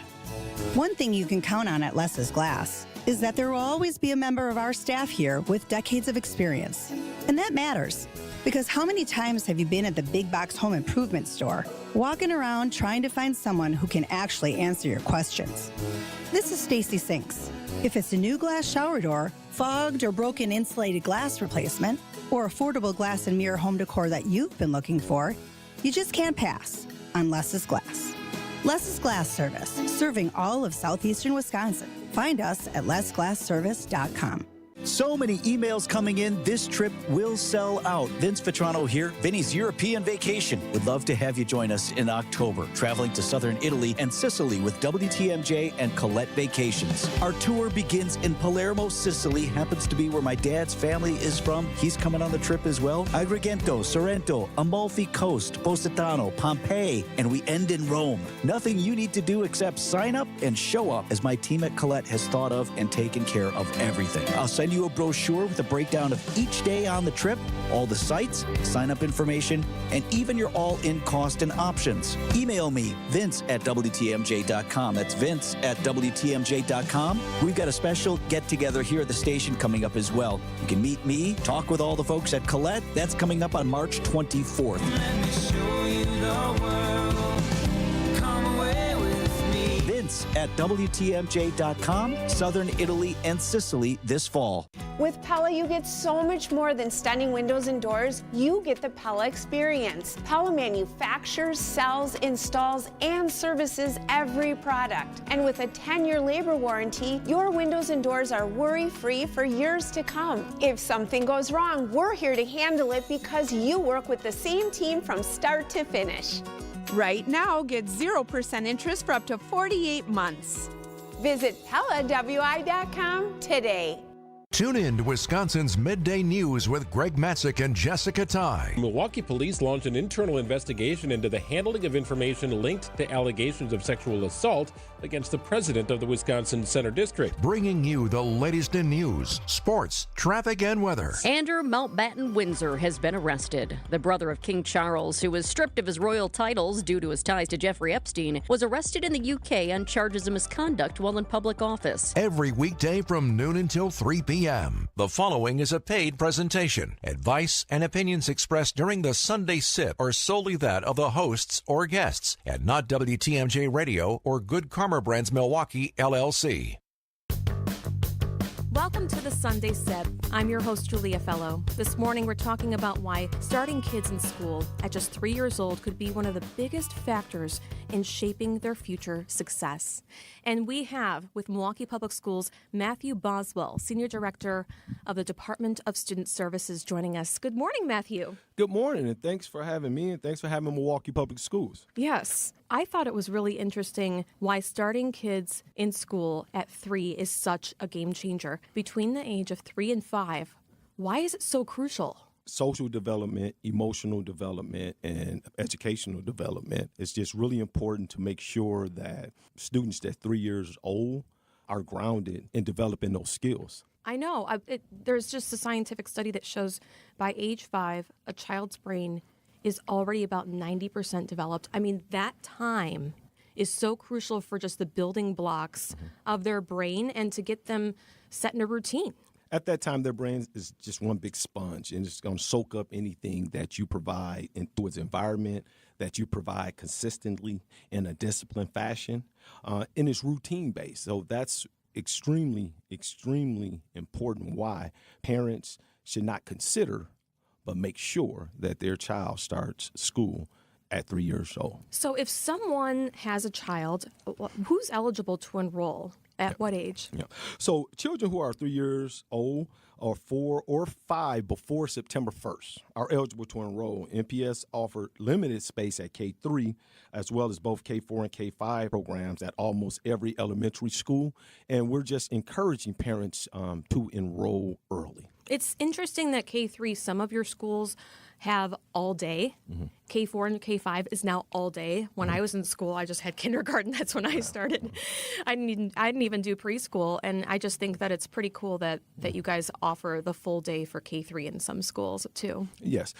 One thing you can count on at Less's Glass is that there will always be a member of our staff here with decades of experience. And that matters, because how many times have you been at the big box home improvement store, walking around trying to find someone who can actually answer your questions? This is Stacy Sinks. If it's a new glass shower door, fogged or broken insulated glass replacement, or affordable glass and mirror home decor that you've been looking for, you just can't pass on Less's Glass. Less's Glass Service, serving all of southeastern Wisconsin. Find us at lessglassservice.com. So many emails coming in, this trip will sell out. Vince Vitrano here, Vinny's European Vacation. Would love to have you join us in October, traveling to southern Italy and Sicily with WTMJ and Colette Vacations. Our tour begins in Palermo, Sicily, happens to be where my dad's family is from. He's coming on the trip as well. Agrigento, Sorrento, Amalfi Coast, Positano, Pompeii, and we end in Rome. Nothing you need to do except sign up and show up, as my team at Colette has thought of and taken care of everything. I'll send you a brochure with a breakdown of each day on the trip, all the sites, sign-up information, and even your all-in cost and options. Email me, vince@WTMJ.com. That's vince@WTMJ.com. We've got a special get-together here at the station coming up as well. You can meet me, talk with all the folks at Colette. That's coming up on March 24th. Let me show you the world. Come away with me. events at WTMJ.com, Southern Italy and Sicily this fall. With Pella, you get so much more than stunning windows and doors. You get the Pella experience. Pella manufactures, sells, installs, and services every product. And with a 10-year labor warranty, your windows and doors are worry-free for years to come. If something goes wrong, we're here to handle it because you work with the same team from start to finish. Right now, get 0% interest for up to 48 months. Visit PellaWI.com today. Tune in to Wisconsin's Midday News with Greg Matzik and Jessica Ty. Milwaukee police launched an internal investigation into the handling of information linked to allegations of sexual assault against the president of the Wisconsin Center District. Bringing you the latest in news, sports, traffic, and weather. Andrew Mountbatten Windsor has been arrested. The brother of King Charles, who was stripped of his royal titles due to his ties to Jeffrey Epstein, was arrested in the UK on charges of misconduct while in public office. Every weekday from noon until 3 p.m. The following is a paid presentation. Advice and opinions expressed during the Sunday Sip are solely that of the hosts or guests and not WTMJ Radio or Good Karma Brands Milwaukee, LLC. Welcome to the Sunday Sip. I'm your host, Julia Fellow. This morning, we're talking about why starting kids in school at just 3 years old could be one of the biggest factors in shaping their future success. And we have, with Milwaukee Public Schools, Matthew Boswell, Senior Director of the Department of Student Services, joining us. Good morning, Matthew. Good morning, and thanks for having me, and thanks for having Milwaukee Public Schools. Yes. I thought it was really interesting why starting kids in school at 3 is such a game changer. Between the age of 3 and 5, why is it so crucial? Social development, emotional development, and educational development is just really important to make sure that students that 3 years old are grounded in developing those skills. I know. There's just a scientific study that shows by age 5, a child's brain is already about 90% developed. I mean, that time is so crucial for just the building blocks of their brain and to get them set in a routine. At that time, their brain is just one big sponge, and it's going to soak up anything that you provide into its environment, that you provide consistently in a disciplined fashion, and it's routine-based. So that's extremely, extremely important why parents should not consider but make sure that their child starts school at 3 years old. So if someone has a child, who's eligible to enroll? At what age? Yeah. So children who are 3 years old or 4 or 5 before September 1st are eligible to enroll. MPS offered limited space at K3 as well as both K4 and K5 programs at almost every elementary school. And we're just encouraging parents to enroll early. It's interesting that K3, some of your schools have all day. K4 and K5 is now all day. When I was in school, I just had kindergarten. That's when I started. I didn't even do preschool, and I just think that it's pretty cool that you guys offer the full day for K3 in some schools too. Yes.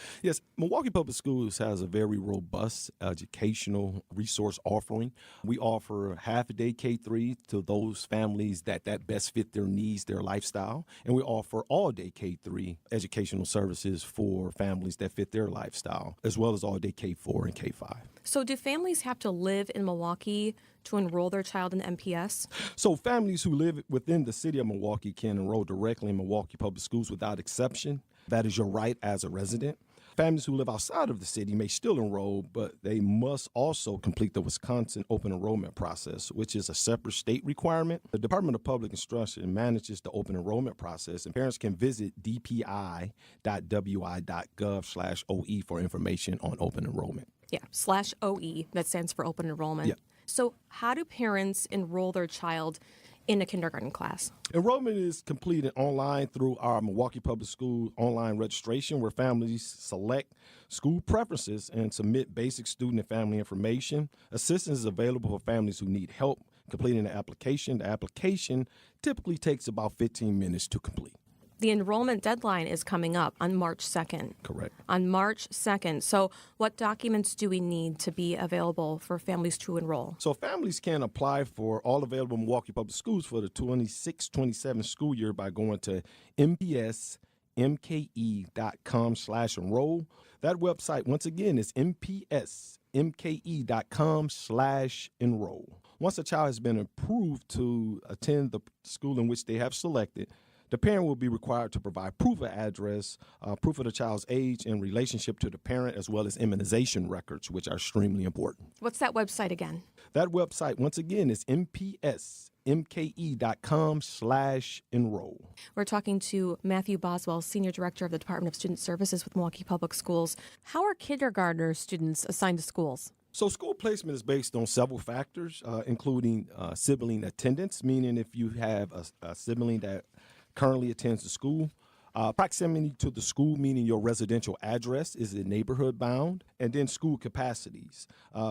Milwaukee Public Schools has a very robust educational resource offering. We offer half a day K3 to those families that best fit their needs, their lifestyle, and we offer all day K3 educational services for families that fit their lifestyle, as well as all day K4 and K5. So do families have to live in Milwaukee to enroll their child in MPS? So families who live within the city of Milwaukee can enroll directly in Milwaukee Public Schools without exception. That is your right as a resident. Families who live outside of the city may still enroll, but they must also complete the Wisconsin open enrollment process, which is a separate state requirement. The Department of Public Instruction manages the open enrollment process, and parents can visit dpi.wi.gov/OE for information on open enrollment. Yeah, /OE, that stands for open enrollment. Yeah. So how do parents enroll their child in a kindergarten class? Enrollment is completed online through our Milwaukee Public School online registration, where families select school preferences and submit basic student and family information. Assistance is available for families who need help completing the application. The application typically takes about 15 minutes to complete. The enrollment deadline is coming up on March 2nd. Correct. On March 2nd. So what documents do we need to be available for families to enroll? So families can apply for all available Milwaukee Public Schools for the 26-27 school year by going to mpsmke.com/enroll. That website, once again, is mpsmke.com/enroll. mke.com/enroll. Once a child has been approved to attend the school in which they have selected, the parent will be required to provide proof of address, proof of the child's age and relationship to the parent, as well as immunization records, which are extremely important. What's that website again? That website, once again, is mke.com/enroll. We're talking to Matthew Boswell, Senior Director of the Department of Student Services with Milwaukee Public Schools. How are kindergartner students assigned to schools? So school placement is based on several factors, including sibling attendance, meaning if you have a sibling that currently attends the school, proximity to the school, meaning your residential address, is it neighborhood bound, and then school capacities.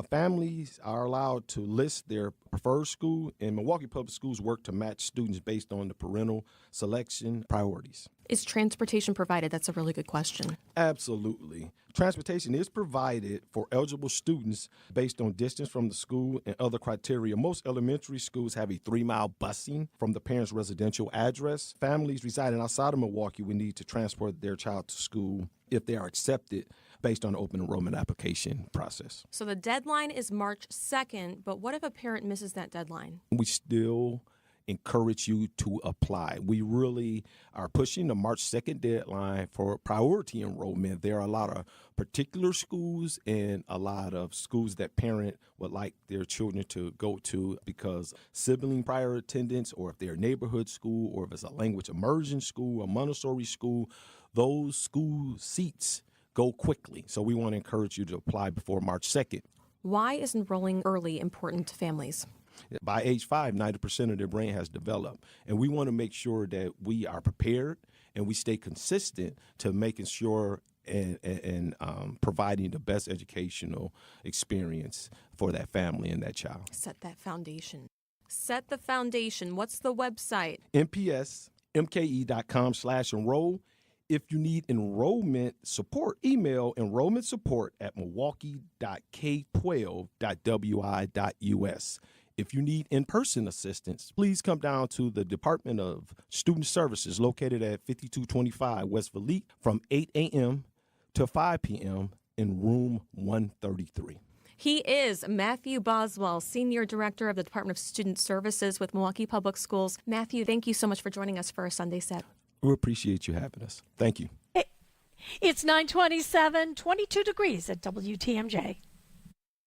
Families are allowed to list their preferred school, and Milwaukee Public Schools work to match students based on the parental selection priorities. Is transportation provided? That's a really good question. Absolutely. Transportation is provided for eligible students based on distance from the school and other criteria. Most elementary schools have a 3-mile busing from the parent's residential address. Families residing outside of Milwaukee would need to transport their child to school if they are accepted based on the open enrollment application process. So the deadline is March 2nd, but what if a parent misses that deadline? We still encourage you to apply. We really are pushing the March 2nd deadline for priority enrollment. There are a lot of particular schools and a lot of schools that parent would like their children to go to because sibling prior attendance, or if they're a neighborhood school, or if it's a language immersion school, a Montessori school, those school seats go quickly. So we want to encourage you to apply before March 2nd. Why is enrolling early important to families? By age 5, 90% of their brain has developed. And we want to make sure that we are prepared and we stay consistent to making sure and providing the best educational experience for that family and that child. Set that foundation. Set the foundation. What's the website? mke.com/enroll. If you need enrollment support, email enrollmentsupport@milwaukee.k12.wi.us. If you need in-person assistance, please come down to the Department of Student Services located at 5225 West Vliet from 8 a.m. to 5 p.m. in room 133. He is Matthew Boswell, Senior Director of the Department of Student Services with Milwaukee Public Schools. Matthew, thank you so much for joining us for our Sunday set. We appreciate you having us. Thank you. It's 9:27, 22 degrees at WTMJ.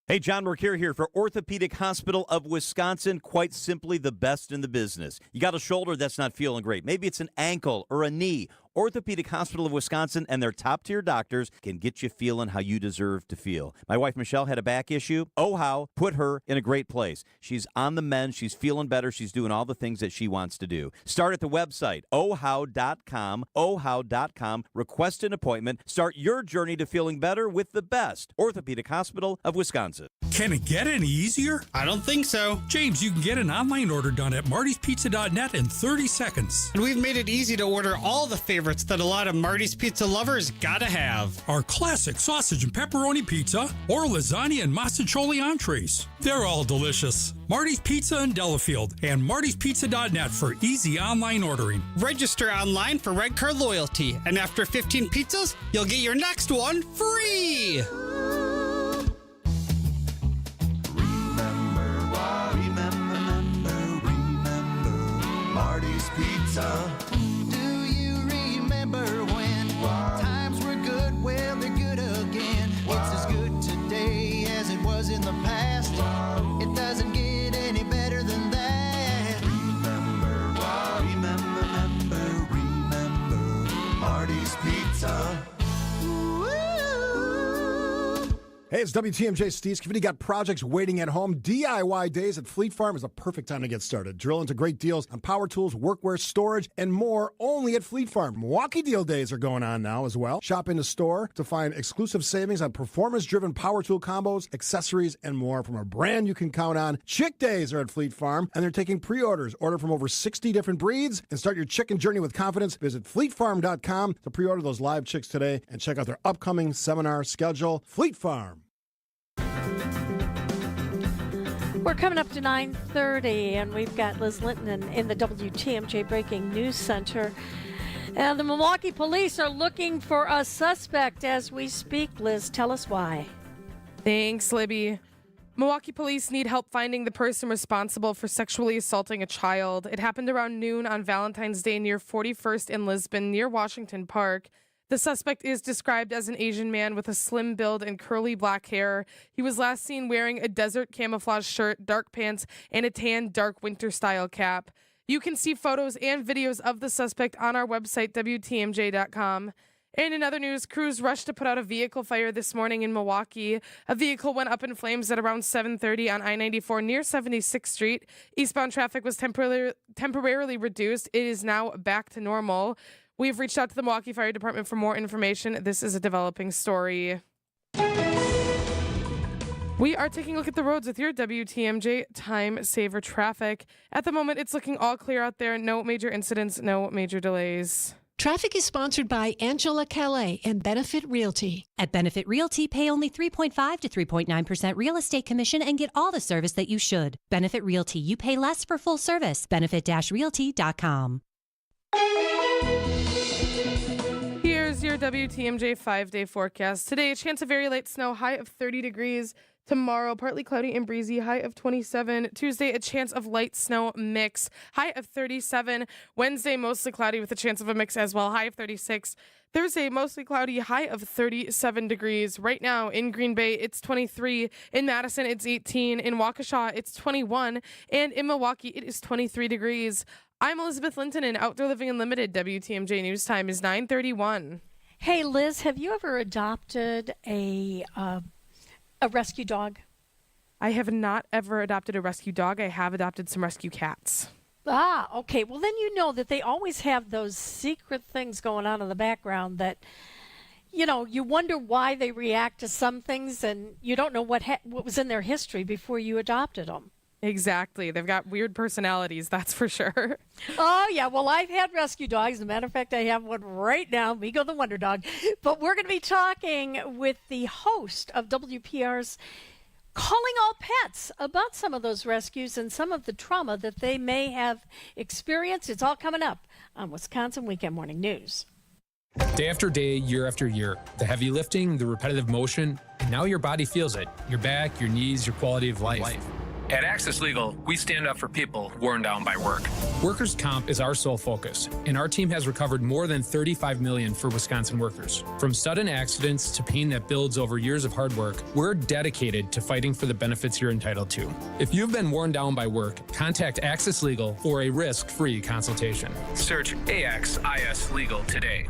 Hey, John Mercure here for Orthopedic Hospital of Wisconsin. Quite simply the best in the business. You got a shoulder that's not feeling great. Maybe it's an ankle or a knee. Orthopedic Hospital of Wisconsin and their top-tier doctors can get you feeling how you deserve to feel. My wife, Michelle, had a back issue. OHOW put her in a great place. She's on the mend. She's feeling better. She's doing all the things that she wants to do. Start at the website, ohow.com, ohow.com. Request an appointment. Start your journey to feeling better with the best. Orthopedic Hospital of Wisconsin. Can it get any easier? I don't think so. James, you can get an online order done at martyspizza.net in 30 seconds. And we've made it easy to order all the favorites that a lot of Marty's Pizza lovers gotta have. Our classic sausage and pepperoni pizza or lasagna and masticholi entrees. They're all delicious. Marty's Pizza in Delafield and martyspizza.net for easy online ordering. Register online for Red Card Loyalty, and after 15 pizzas, you'll get your next one free! Marty's Pizza. Do you remember when times were good? Well, they're good again. It's as good today as it was in the past. It doesn't get any better than that. Remember Marty's Pizza. Hey, it's WTMJ Steve. If you got projects waiting at home, DIY Days at Fleet Farm is a perfect time to get started. Drill into great deals on power tools, workwear, storage, and more only at Fleet Farm. Milwaukee Deal Days are going on now as well. Shop in the store to find exclusive savings on performance-driven power tool combos, accessories, and more from a brand you can count on. Chick Days are at Fleet Farm, and they're taking pre-orders. Order from over 60 different breeds and start your chicken journey with confidence. Visit fleetfarm.com to pre-order those live chicks today and check out their upcoming seminar schedule. Fleet Farm. We're coming up to 9:30, and we've got Liz Linton in the WTMJ Breaking News Center. And the Milwaukee police are looking for a suspect as we speak. Liz, tell us why. Thanks, Libby. Milwaukee police need help finding the person responsible for sexually assaulting a child. It happened around noon on Valentine's Day near 41st in Lisbon, near Washington Park. The suspect is described as an Asian man with a slim build and curly black hair. He was last seen wearing a desert camouflage shirt, dark pants, and a tan, dark winter-style cap. You can see photos and videos of the suspect on our website, WTMJ.com. And in other news, crews rushed to put out a vehicle fire this morning in Milwaukee. A vehicle went up in flames at around 7:30 on I-94 near 76th Street. Eastbound traffic was temporarily reduced. It is now back to normal. We've reached out to the Milwaukee Fire Department for more information. This is a developing story. We are taking a look at the roads with your WTMJ Time Saver traffic. At the moment, it's looking all clear out there. No major incidents, no major delays. Traffic is sponsored by Angela Calais and Benefit Realty. At Benefit Realty, pay only 3.5 to 3.9% real estate commission and get all the service that you should. Benefit Realty, you pay less for full service. Benefit-realty.com. Here's your WTMJ 5-day forecast. Today, a chance of very light snow, high of 30 degrees. Tomorrow, partly cloudy and breezy, high of 27. Tuesday, a chance of light snow mix, high of 37. Wednesday, mostly cloudy with a chance of a mix as well, high of 36. Thursday, mostly cloudy, high of 37 degrees. Right now in Green Bay, it's 23. In Madison, it's 18. In Waukesha, it's 21. And in Milwaukee, it is 23 degrees. I'm Elizabeth Linton, and Outdoor Living Unlimited. WTMJ News Time is 9:31. Hey, Liz, have you ever adopted a rescue dog? I have not ever adopted a rescue dog. I have adopted some rescue cats. Ah, okay. Well, then you know that they always have those secret things going on in the background that, you know, you wonder why they react to some things, and you don't know what was in their history before you adopted them. Exactly. They've got weird personalities, that's for sure. Oh, yeah. Well, I've had rescue dogs. As a matter of fact, I have one right now, Migo the Wonder Dog. But we're going to be talking with the host of WPR's Calling All Pets about some of those rescues and some of the trauma that they may have experienced. It's all coming up on Wisconsin Weekend Morning News. Day after day, year after year, the heavy lifting, the repetitive motion, and now your body feels it. Your back, your knees, your quality of life. At Access Legal, we stand up for people worn down by work. Workers' comp is our sole focus, and our team has recovered more than $35 million for Wisconsin workers. From sudden accidents to pain that builds over years of hard work, we're dedicated to fighting for the benefits you're entitled to. If you've been worn down by work, contact Access Legal for a risk-free consultation. Search AXIS Legal today.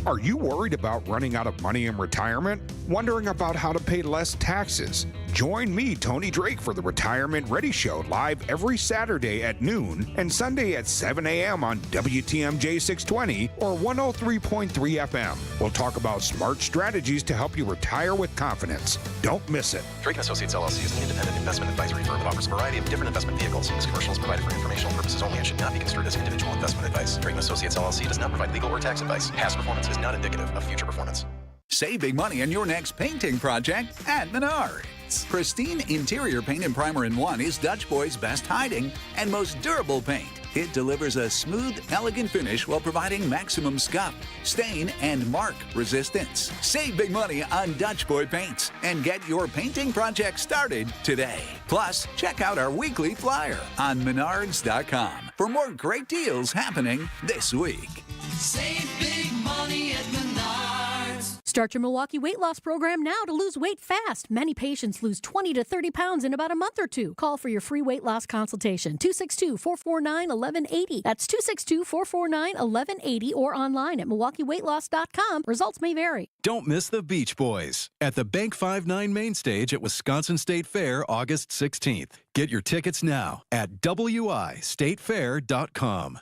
Are you worried about running out of money in retirement? Wondering about how to pay less taxes? Join me, Tony Drake, for the Retirement Ready Show live every Saturday at noon and Sunday at 7 a.m. on WTMJ 620 or 103.3 FM. We'll talk about smart strategies to help you retire with confidence. Don't miss it. Drake & Associates LLC is an independent investment advisory firm that offers a variety of different investment vehicles. This commercial is provided for informational purposes only and should not be construed as individual investment advice. Drake & Associates LLC does not provide legal or tax advice. Past performance is not indicative of future performance. Save big money on your next painting project at Menards. Pristine interior paint and primer in one is Dutch Boy's best hiding and most durable paint. It delivers a smooth, elegant finish while providing maximum scuff, stain, and mark resistance. Save big money on Dutch Boy paints and get your painting project started today. Plus, check out our weekly flyer on Menards.com for more great deals happening this week. Save big money at Menards. Start your Milwaukee weight loss program now to lose weight fast. Many patients lose 20 to 30 pounds in about a month or two. Call for your free weight loss consultation, 262-449-1180. That's 262-449-1180 or online at MilwaukeeWeightLoss.com. Results may vary. Don't miss the Beach Boys at the Bank 5-9 main stage at Wisconsin State Fair, August 16th. Get your tickets now at wistatefair.com.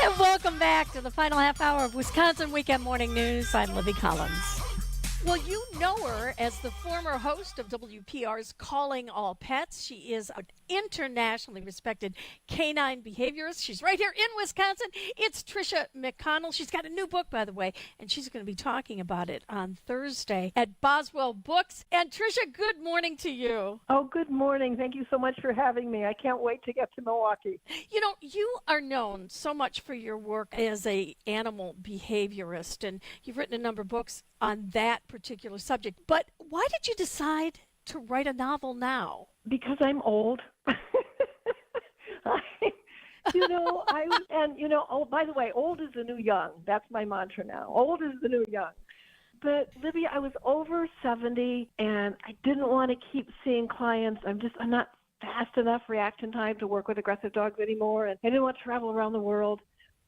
And welcome back to the final half hour of Wisconsin Weekend Morning News. I'm Libby Collins. Well, you know her as the former host of WPR's Calling All Pets. She is an internationally respected canine behaviorist. She's right here in Wisconsin. It's Tricia McConnell. She's got a new book, by the way, and she's going to be talking about it on Thursday at Boswell Books. And Tricia, good morning to you. Oh, good morning. Thank you so much for having me. I can't wait to get to Milwaukee. You know, you are known so much for your work as a animal behaviorist, and you've written a number of books on that particular subject. But why did you decide to write a novel now? Because I'm old. Oh, by the way, old is the new young. That's my mantra now. Old is the new young. But Libby, I was over 70 and I didn't want to keep seeing clients. I'm not fast enough reaction time to work with aggressive dogs anymore. And I didn't want to travel around the world.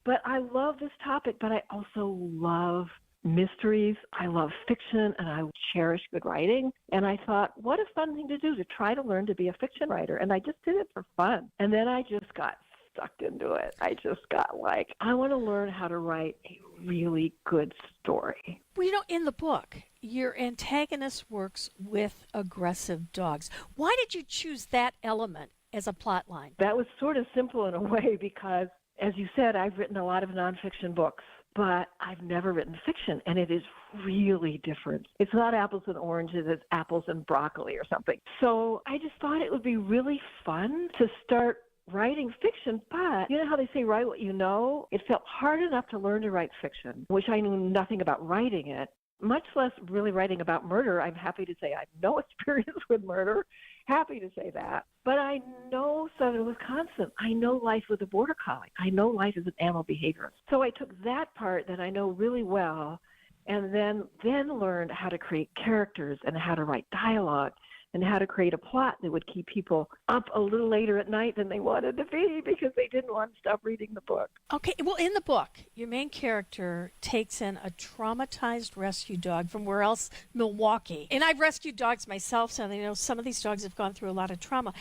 But I love this topic, but I also love mysteries. I love fiction, and I cherish good writing. And I thought, what a fun thing to do, to try to learn to be a fiction writer. And I just did it for fun. And then I just got sucked into it. I just got like, I want to learn how to write a really good story. Well, you know, in the book, your antagonist works with aggressive dogs. Why did you choose that element as a plot line? That was sort of simple in a way because, as you said, I've written a lot of nonfiction books, but I've never written fiction, and it is really different. It's not apples and oranges, it's apples and broccoli or something. So I just thought it would be really fun to start writing fiction, but you know how they say write what you know? It felt hard enough to learn to write fiction, which I knew nothing about writing it, much less really writing about murder. I'm happy to say I have no experience with murder. Happy to say that. But I know Southern Wisconsin. I know life with a border collie. I know life as an animal behaviorist. So I took that part that I know really well and then learned how to create characters and how to write dialogue and how to create a plot that would keep people up a little later at night than they wanted to be because they didn't want to stop reading the book. Okay, well, in the book, your main character takes in a traumatized rescue dog from where else? Milwaukee. And I've rescued dogs myself, so I know some of these dogs have gone through a lot of trauma.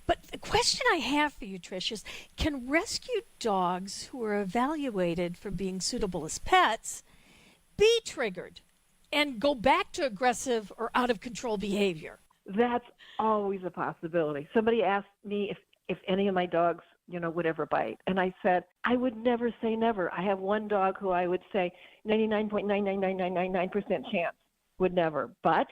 But the question I have for you, Trish, is can rescued dogs who are evaluated for being suitable as pets be triggered and go back to aggressive or out-of-control behavior? That's always a possibility. Somebody asked me if any of my dogs, would ever bite. And I said, I would never say never. I have one dog who I would say 99.99999% chance would never, but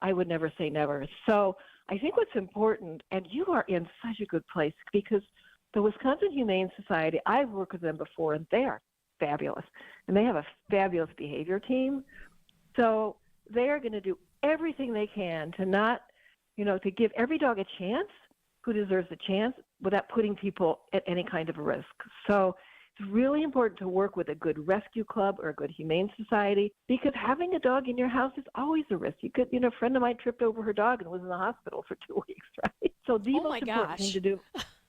I would never say never. So I think what's important, and you are in such a good place because the Wisconsin Humane Society, I've worked with them before, and they are fabulous. And they have a fabulous behavior team. So they are going to do everything they can to not, to give every dog a chance who deserves a chance without putting people at any kind of a risk. So it's really important to work with a good rescue club or a good humane society because having a dog in your house is always a risk. You could, a friend of mine tripped over her dog and was in the hospital for 2 weeks, right? So the most important thing to do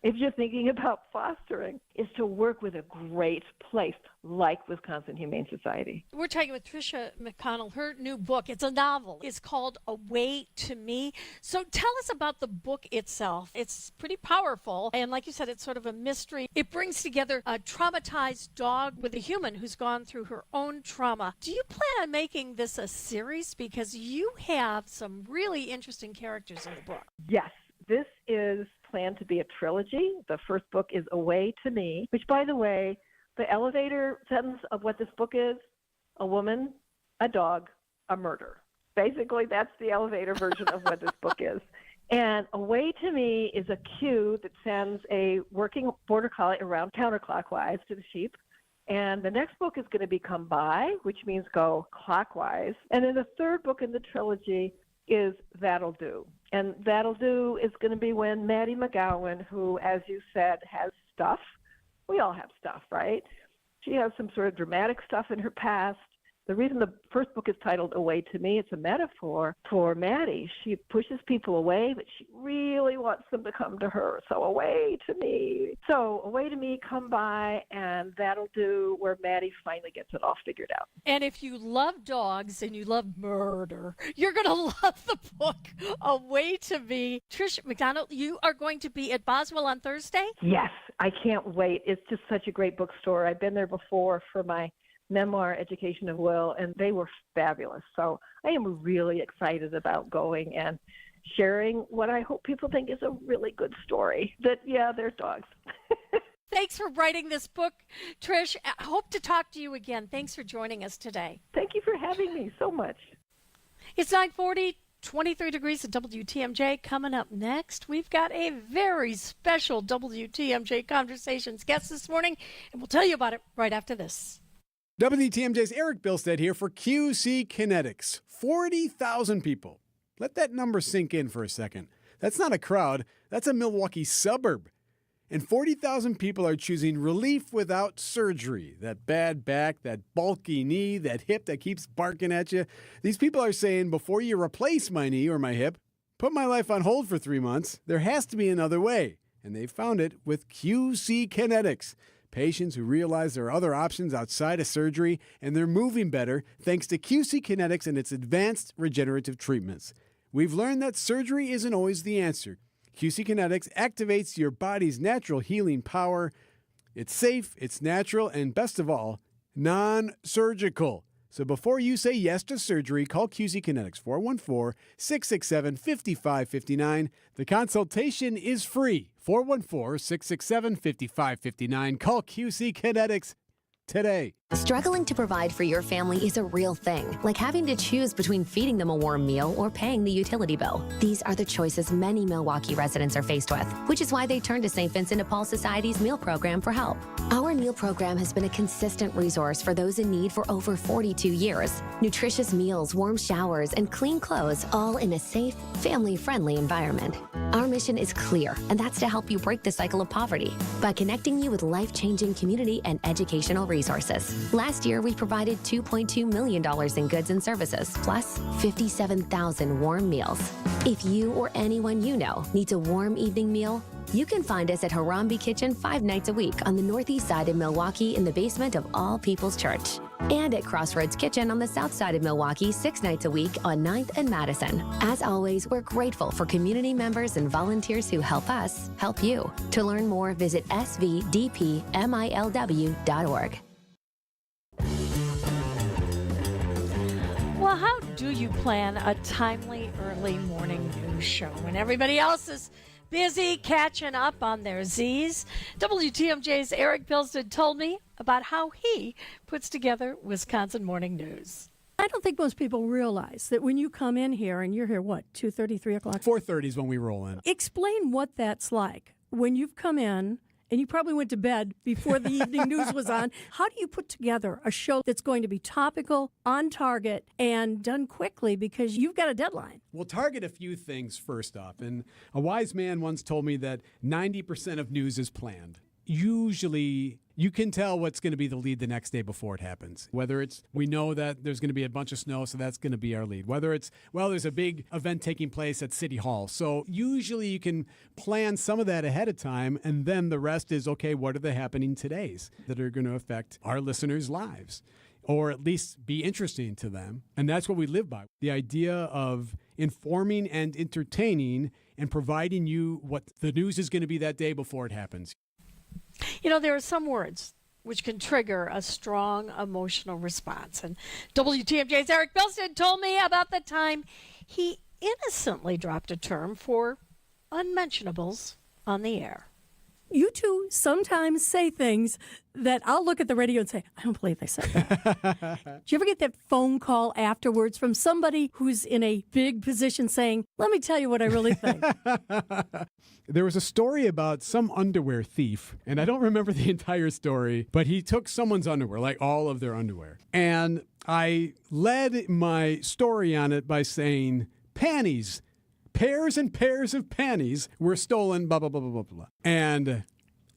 if you're thinking about fostering is to work with a great place like Wisconsin Humane Society. We're talking with Tricia McConnell. Her new book, it's a novel. It's called Away to Me. So tell us about the book itself. It's pretty powerful. And like you said, it's sort of a mystery. It brings together a traumatized dog with a human who's gone through her own trauma. Do you plan on making this a series? Because you have some really interesting characters in the book. Yes. This is planned to be a trilogy. The first book is Away to Me, which, by the way, the elevator sentence of what this book is, a woman, a dog, a murder. Basically, that's the elevator version of what this book is. And Away to Me is a cue that sends a working border collie around counterclockwise to the sheep. And the next book is going to be Come By, which means go clockwise. And then the third book in the trilogy is That'll Do. And That'll Do is going to be when Maddie McGowan, who, as you said, has stuff. We all have stuff, right? She has some sort of dramatic stuff in her past. The reason the first book is titled Away to Me, it's a metaphor for Maddie. She pushes people away, but she really wants them to come to her. So Away to Me. So Away to Me, Come By, and That'll Do, where Maddie finally gets it all figured out. And if you love dogs and you love murder, you're going to love the book Away to Me. Trish McDonald, you are going to be at Boswell on Thursday? Yes, I can't wait. It's just such a great bookstore. I've been there before for my memoir, Education of Will, and they were fabulous. So I am really excited about going and sharing what I hope people think is a really good story. That, yeah, they're dogs. Thanks for writing this book, Trish. I hope to talk to you again. Thanks for joining us today. Thank you for having me so much. It's 9:40, 23 degrees at WTMJ. Coming up next, we've got a very special WTMJ Conversations guest this morning, and we'll tell you about it right after this. WTMJ's Eric Bilstead here for QC Kinetics. 40,000 people. Let that number sink in for a second. That's not a crowd. That's a Milwaukee suburb. And 40,000 people are choosing relief without surgery. That bad back, that bulky knee, that hip that keeps barking at you. These people are saying, before you replace my knee or my hip, put my life on hold for 3 months. There has to be another way. And they found it with QC Kinetics. Patients who realize there are other options outside of surgery, and they're moving better thanks to QC Kinetics and its advanced regenerative treatments. We've learned that surgery isn't always the answer. QC Kinetics activates your body's natural healing power. It's safe, it's natural, and best of all, non-surgical. So before you say yes to surgery, call QC Kinetics 414-667-5559. The consultation is free. 414-667-5559. Call QC Kinetics today. Struggling to provide for your family is a real thing, like having to choose between feeding them a warm meal or paying the utility bill. These are the choices many Milwaukee residents are faced with, which is why they turn to St. Vincent de Paul Society's meal program for help. Our meal program has been a consistent resource for those in need for over 42 years. Nutritious meals, warm showers, and clean clothes, all in a safe, family-friendly environment. Our mission is clear, and that's to help you break the cycle of poverty by connecting you with life-changing community and educational resources. Last year, we provided $2.2 million in goods and services, plus 57,000 warm meals. If you or anyone you know needs a warm evening meal, you can find us at Harambe Kitchen 5 nights a week on the northeast side of Milwaukee in the basement of All People's Church. And at Crossroads Kitchen on the south side of Milwaukee 6 nights a week on 9th and Madison. As always, we're grateful for community members and volunteers who help us help you. To learn more, visit svdpmilw.org. Well, how do you plan a timely early morning news show when everybody else is busy catching up on their Z's? WTMJ's Eric Bilstead told me about how he puts together Wisconsin Morning News. I don't think most people realize that when you come in here, and you're here, 2:30, 3 o'clock? 4:30 is when we roll in. Explain what that's like. When you've come in, and you probably went to bed before the evening news was on. How do you put together a show that's going to be topical, on target, and done quickly because you've got a deadline? We'll target a few things first off. And a wise man once told me that 90% of news is planned. Usually, you can tell what's going to be the lead the next day before it happens. Whether it's, we know that there's going to be a bunch of snow, so that's going to be our lead. Whether it's, well, there's a big event taking place at City Hall. So usually you can plan some of that ahead of time, and then the rest is, okay, what are the happening todays that are going to affect our listeners' lives? Or at least be interesting to them. And that's what we live by. The idea of informing and entertaining and providing you what the news is going to be that day before it happens. You know, there are some words which can trigger a strong emotional response. And WTMJ's Eric Bilstead told me about the time he innocently dropped a term for unmentionables on the air. You two sometimes say things that I'll look at the radio and say, I don't believe they said that. Do you ever get that phone call afterwards from somebody who's in a big position saying, let me tell you what I really think? There was a story about some underwear thief, and I don't remember the entire story, but he took someone's underwear, like all of their underwear. And I led my story on it by saying, panties. Pairs and pairs of panties were stolen, blah, blah, blah, blah, blah, blah. And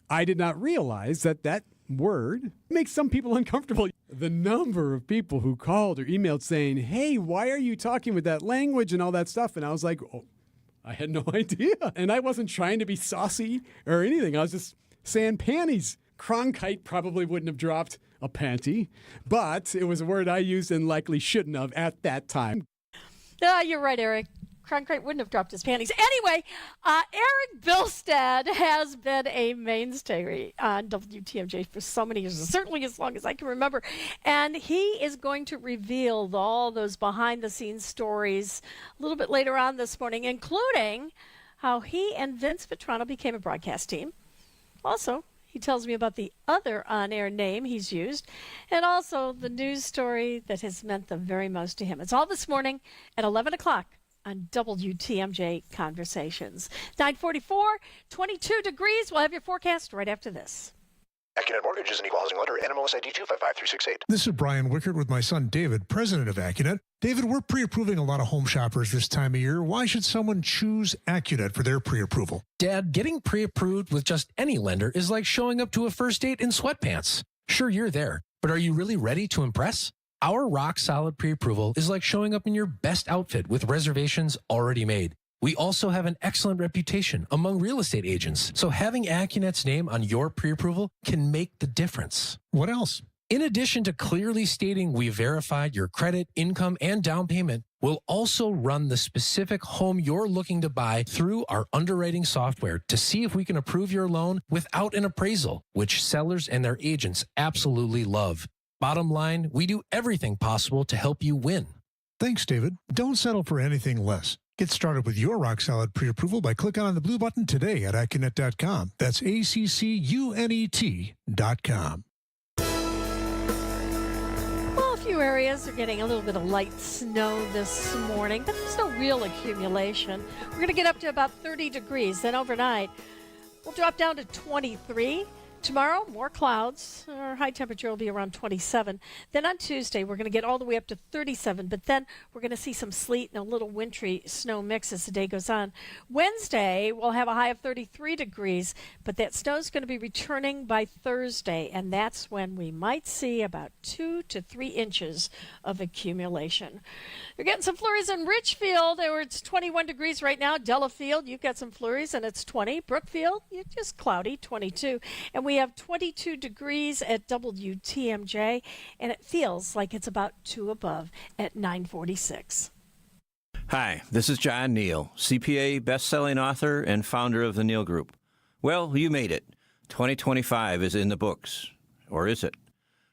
I did not realize that that word makes some people uncomfortable. The number of people who called or emailed saying, hey, why are you talking with that language and all that stuff? And I was like, oh, I had no idea. And I wasn't trying to be saucy or anything. I was just saying panties. Cronkite probably wouldn't have dropped a panty, but it was a word I used and likely shouldn't have at that time. You're right, Eric. Cronkite wouldn't have dropped his panties. Anyway, Eric Bilstead has been a mainstay on WTMJ for so many years, certainly as long as I can remember. And he is going to reveal all those behind-the-scenes stories a little bit later on this morning, including how he and Vince Vitrano became a broadcast team. Also, he tells me about the other on-air name he's used, and also the news story that has meant the very most to him. It's all this morning at 11 o'clock on WTMJ Conversations. 9:44, 22 degrees. We'll have your forecast right after this. Accunet Mortgage is an equal housing lender. NMLS ID 255368. This is Brian Wickert with my son David, president of Accunet. David, we're pre-approving a lot of home shoppers this time of year. Why should someone choose Accunet for their pre-approval? Dad, getting pre-approved with just any lender is like showing up to a first date in sweatpants. Sure, you're there, but are you really ready to impress? Our rock-solid pre-approval is like showing up in your best outfit with reservations already made. We also have an excellent reputation among real estate agents, so having Accunet's name on your pre-approval can make the difference. What else? In addition to clearly stating we verified your credit, income, and down payment, we'll also run the specific home you're looking to buy through our underwriting software to see if we can approve your loan without an appraisal, which sellers and their agents absolutely love. Bottom line, we do everything possible to help you win. Thanks, David. Don't settle for anything less. Get started with your rock-solid pre-approval by clicking on the blue button today at Accunet.com. That's ACCUNET.com. Well, a few areas are getting a little bit of light snow this morning, but there's no real accumulation. We're going to get up to about 30 degrees. Then overnight, we'll drop down to 23. Tomorrow, more clouds. Our high temperature will be around 27. Then on Tuesday, we're going to get all the way up to 37, but then we're going to see some sleet and a little wintry snow mix as the day goes on. Wednesday, we'll have a high of 33 degrees, but that snow's going to be returning by Thursday, and that's when we might see about 2 to 3 inches of accumulation. You're getting some flurries in Richfield, where it's 21 degrees right now. Delafield, you've got some flurries, and it's 20. Brookfield, it's just cloudy, 22. And we have 22 degrees at WTMJ, and it feels like it's about 2 above at 9:46. Hi, this is John Neal, CPA, best-selling author, and founder of the Neal Group. Well, you made it. 2025 is in the books. Or is it?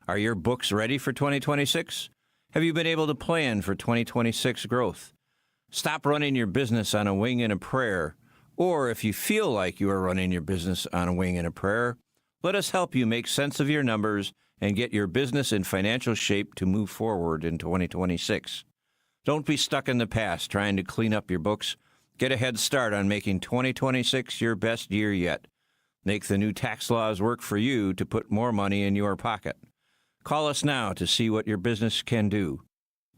Are your books ready for 2026? Have you been able to plan for 2026 growth? Stop running your business on a wing and a prayer. Or if you feel like you are running your business on a wing and a prayer, let us help you make sense of your numbers and get your business in financial shape to move forward in 2026. Don't be stuck in the past trying to clean up your books. Get a head start on making 2026 your best year yet. Make the new tax laws work for you to put more money in your pocket. Call us now to see what your business can do.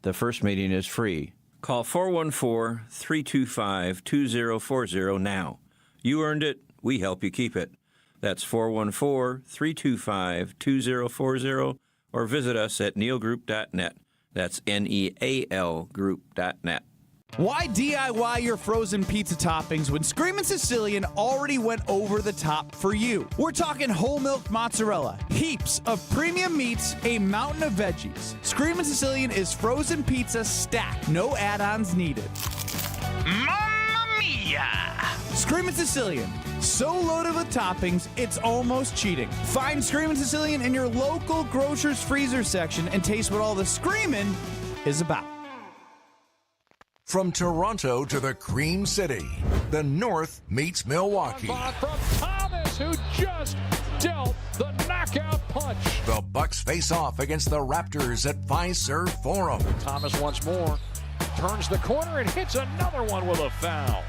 The first meeting is free. Call 414-325-2040 now. You earned it. We help you keep it. That's 414-325-2040, or visit us at nealgroup.net. That's N-E-A-L group.net. Why DIY your frozen pizza toppings when Screamin' Sicilian already went over the top for you? We're talking whole milk mozzarella, heaps of premium meats, a mountain of veggies. Screamin' Sicilian is frozen pizza stacked, no add-ons needed. Mamma mia! Screamin' Sicilian, so loaded with toppings, it's almost cheating. Find Screamin' Sicilian in your local grocer's freezer section and taste what all the screamin' is about. From Toronto to the Cream City, the North meets Milwaukee. From Thomas, who just dealt the knockout punch. The Bucks face off against the Raptors at Fiserv Forum. Thomas once more turns the corner and hits another one with a foul.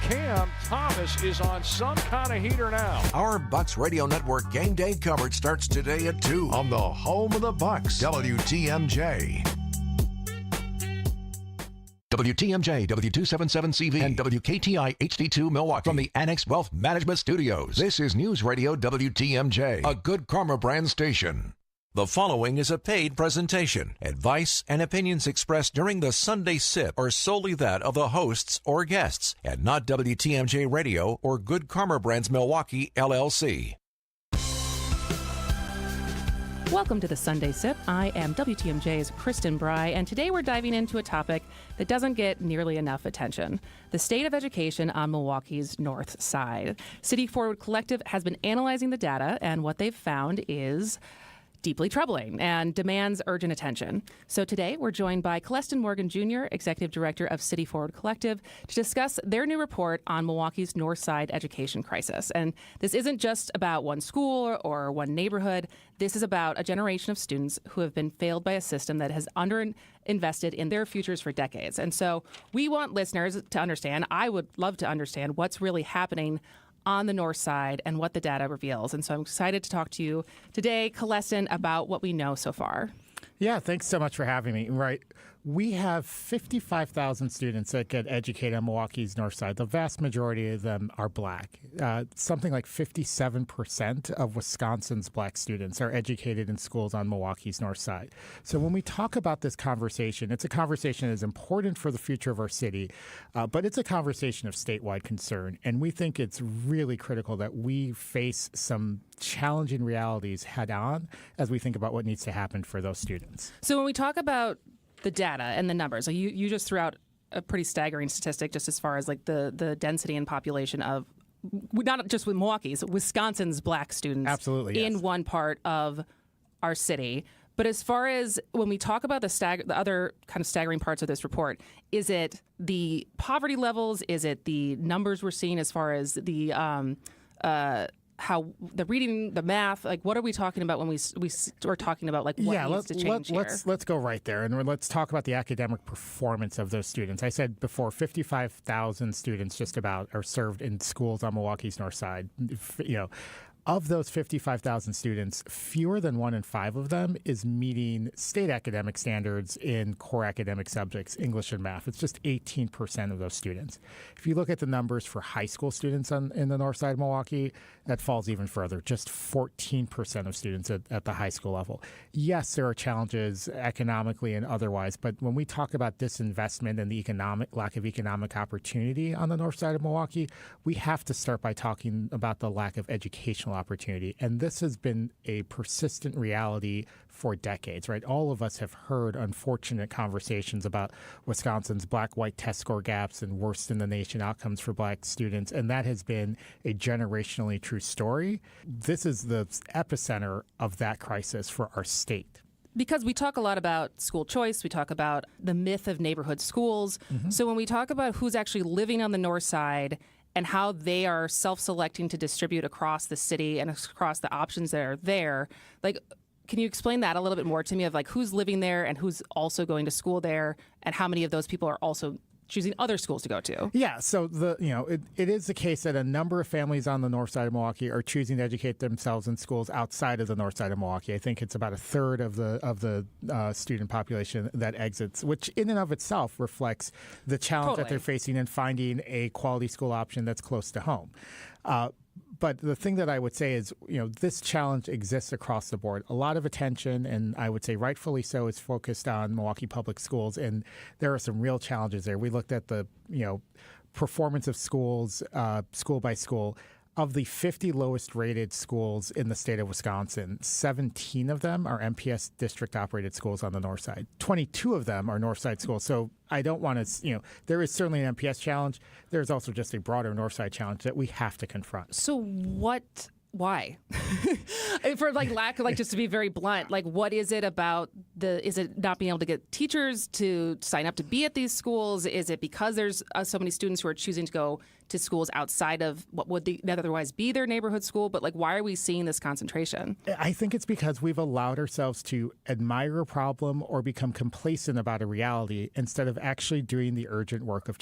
Cam Thomas is on some kind of heater now. Our Bucks Radio Network game day coverage starts today at 2 on the home of the Bucks, WTMJ. WTMJ, W277CV, and WKTI HD2 Milwaukee from the Annex Wealth Management Studios. This is News Radio WTMJ, a Good Karma brand station. The following is a paid presentation. Advice and opinions expressed during the Sunday Sip are solely that of the hosts or guests, and not WTMJ Radio or Good Karma Brands Milwaukee, LLC. Welcome to the Sunday Sip. I am WTMJ's Kristen Bry, and today we're diving into a topic that doesn't get nearly enough attention: the state of education on Milwaukee's North Side. City Forward Collective has been analyzing the data, and what they've found is deeply troubling and demands urgent attention. So today we're joined by Celestin Morgan Jr., Executive Director of City Forward Collective, to discuss their new report on Milwaukee's North Side education crisis. And this isn't just about one school or one neighborhood. This is about a generation of students who have been failed by a system that has underinvested in their futures for decades. And so we want listeners to understand, I would love to understand what's really happening on the North Side and what the data reveals. And so I'm excited to talk to you today, Celestin, about what we know so far. Yeah, thanks so much for having me. Right. We have 55,000 students that get educated on Milwaukee's North Side. The vast majority of them are black. Something like 57% of Wisconsin's black students are educated in schools on Milwaukee's North Side. So when we talk about this conversation, it's a conversation that is important for the future of our city, but it's a conversation of statewide concern. And we think it's really critical that we face some challenging realities head on as we think about what needs to happen for those students. So when we talk about the data and the numbers, like you just threw out a pretty staggering statistic just as far as like the density and population of not just with Milwaukee's, Wisconsin's black students. Absolutely, yes. In one part of our city. But as far as when we talk about the other kind of staggering parts of this report, is it the poverty levels? Is it the numbers we're seeing as far as the how the reading, the math, like what are we talking about when we are talking about like what needs to change here? Let's go right there, and let's talk about the academic performance of those students. I said before, 55,000 students just about are served in schools on Milwaukee's North Side. Of those 55,000 students, fewer than 1 in 5 of them is meeting state academic standards in core academic subjects, English and math. It's just 18% of those students. If you look at the numbers for high school students in the north side of Milwaukee, that falls even further, just 14% of students at the high school level. Yes, there are challenges economically and otherwise, but when we talk about disinvestment and the lack of economic opportunity on the north side of Milwaukee, we have to start by talking about the lack of educational opportunity. And this has been a persistent reality for decades, right? All of us have heard unfortunate conversations about Wisconsin's black-white test score gaps and worst in the nation outcomes for black students. And that has been a generationally true story. This is the epicenter of that crisis for our state. Because we talk a lot about school choice, we talk about the myth of neighborhood schools. Mm-hmm. So when we talk about who's actually living on the north side and how they are self-selecting to distribute across the city and across the options that are there, like, can you explain that a little bit more to me of like who's living there and who's also going to school there and how many of those people are also choosing other schools to go to? Yeah, so it is the case that a number of families on the north side of Milwaukee are choosing to educate themselves in schools outside of the north side of Milwaukee. I think it's about a third of the student population that exits, which in and of itself reflects the challenge that they're facing in finding a quality school option that's close to home. But the thing that I would say is, this challenge exists across the board. A lot of attention, and I would say rightfully so, is focused on Milwaukee Public Schools, and there are some real challenges there. We looked at the, performance of schools, school by school. Of the 50 lowest rated schools in the state of Wisconsin, 17 of them are MPS district operated schools on the north side. 22 of them are north side schools. So I don't want to, there is certainly an MPS challenge. There's also just a broader north side challenge that we have to confront. So why? For just to be very blunt, like what is it about is it not being able to get teachers to sign up to be at these schools? Is it because there's so many students who are choosing to go to schools outside of what would otherwise be their neighborhood school? But like, why are we seeing this concentration? I think it's because we've allowed ourselves to admire a problem or become complacent about a reality instead of actually doing the urgent work of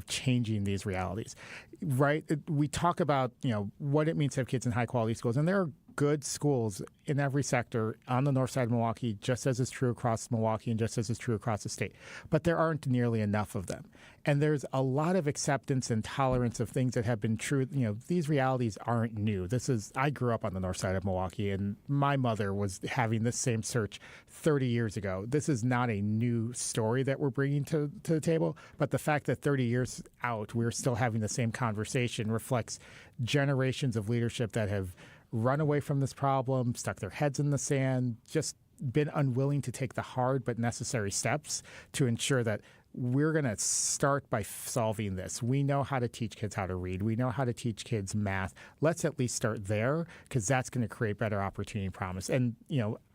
changing these realities. Right? We talk about, what it means to have kids in high quality schools, and there are good schools in every sector on the north side of Milwaukee, just as is true across Milwaukee and just as is true across the state. But there aren't nearly enough of them. And there's a lot of acceptance and tolerance of things that have been true. These realities aren't new. I grew up on the north side of Milwaukee, and my mother was having this same search 30 years ago. This is not a new story that we're bringing to the table, but the fact that 30 years out, we're still having the same conversation reflects generations of leadership that have run away from this problem, stuck their heads in the sand, just been unwilling to take the hard but necessary steps to ensure that we're going to start by solving this. We know how to teach kids how to read. We know how to teach kids math. Let's at least start there, because that's going to create better opportunity and promise. And,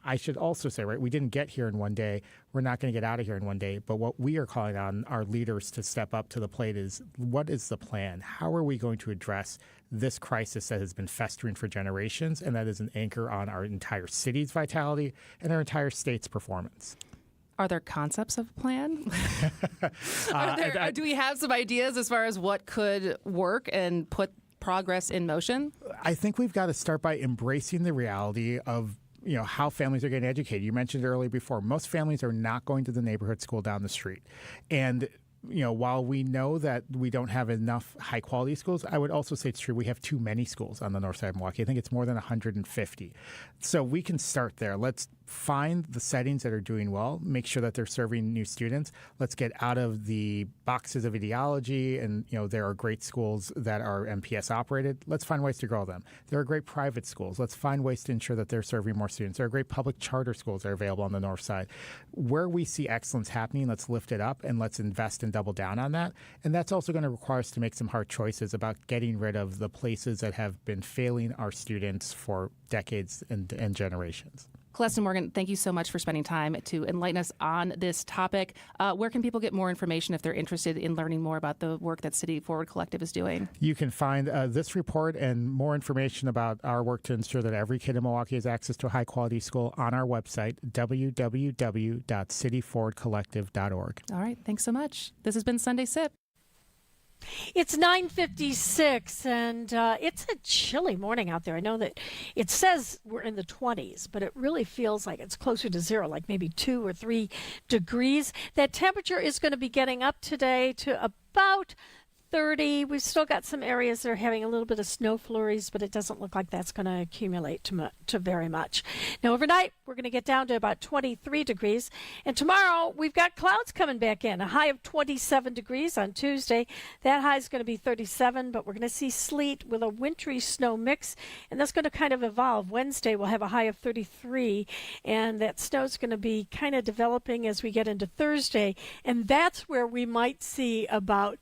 I should also say, right, we didn't get here in one day. We're not going to get out of here in one day. But what we are calling on our leaders to step up to the plate is, what is the plan? How are we going to address this crisis that has been festering for generations, and that is an anchor on our entire city's vitality and our entire state's performance? Are there concepts of a plan? Do we have some ideas as far as what could work and put progress in motion? I think we've got to start by embracing the reality of how families are getting educated. You mentioned earlier before, most families are not going to the neighborhood school down the street. And while we know that we don't have enough high-quality schools, I would also say it's true we have too many schools on the north side of Milwaukee. I think it's more than 150. So we can start there. Let's find the settings that are doing well, make sure that they're serving new students. Let's get out of the boxes of ideology, and there are great schools that are MPS operated. Let's find ways to grow them. There are great private schools. Let's find ways to ensure that they're serving more students. There are great public charter schools that are available on the north side. Where we see excellence happening, let's lift it up and let's invest and double down on that. And that's also going to require us to make some hard choices about getting rid of the places that have been failing our students for decades and generations. Celeste Morgan, thank you so much for spending time to enlighten us on this topic. Where can people get more information if they're interested in learning more about the work that City Forward Collective is doing? You can find this report and more information about our work to ensure that every kid in Milwaukee has access to a high-quality school on our website, www.cityforwardcollective.org. All right, thanks so much. This has been Sunday Sip. It's 9:56, and it's a chilly morning out there. I know that it says we're in the 20s, but it really feels like it's closer to zero, like maybe 2 or 3 degrees. That temperature is going to be getting up today to about 30. We've still got some areas that are having a little bit of snow flurries, but it doesn't look like that's going to accumulate to very much. Now, overnight, we're going to get down to about 23 degrees. And tomorrow, we've got clouds coming back in, a high of 27 degrees on Tuesday. That high is going to be 37, but we're going to see sleet with a wintry snow mix, and that's going to kind of evolve. Wednesday, we'll have a high of 33, and that snow's going to be kind of developing as we get into Thursday, and that's where we might see about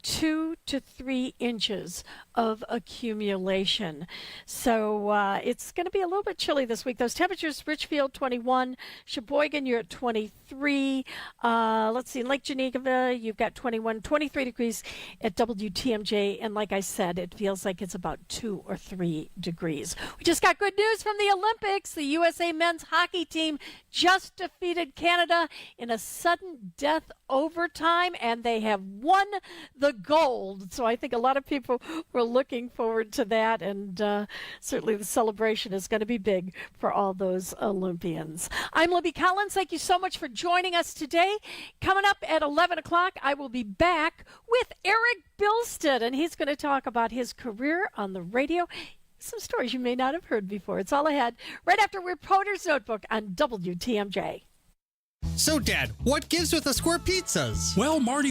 2 to 3 inches of accumulation. So it's going to be a little bit chilly this week. Those temperatures, Richfield 21, Sheboygan, you're at 23. Let's see, in Lake Geneva, you've got 21, 23 degrees at WTMJ. And like I said, it feels like it's about 2 or 3 degrees. We just got good news from the Olympics. The USA men's hockey team just defeated Canada in a sudden death overtime, and they have won the gold. So I think a lot of people were looking forward to that, and certainly the celebration is going to be big for all those Olympians. I'm Libby Collins. Thank you so much for joining us today. Coming up at 11 o'clock, I will be back with Eric Bilstead, and he's going to talk about his career on the radio. Some stories you may not have heard before. It's all ahead right after Reporter's Notebook on WTMJ. So, Dad, what gives with the square pizzas? Well, Marty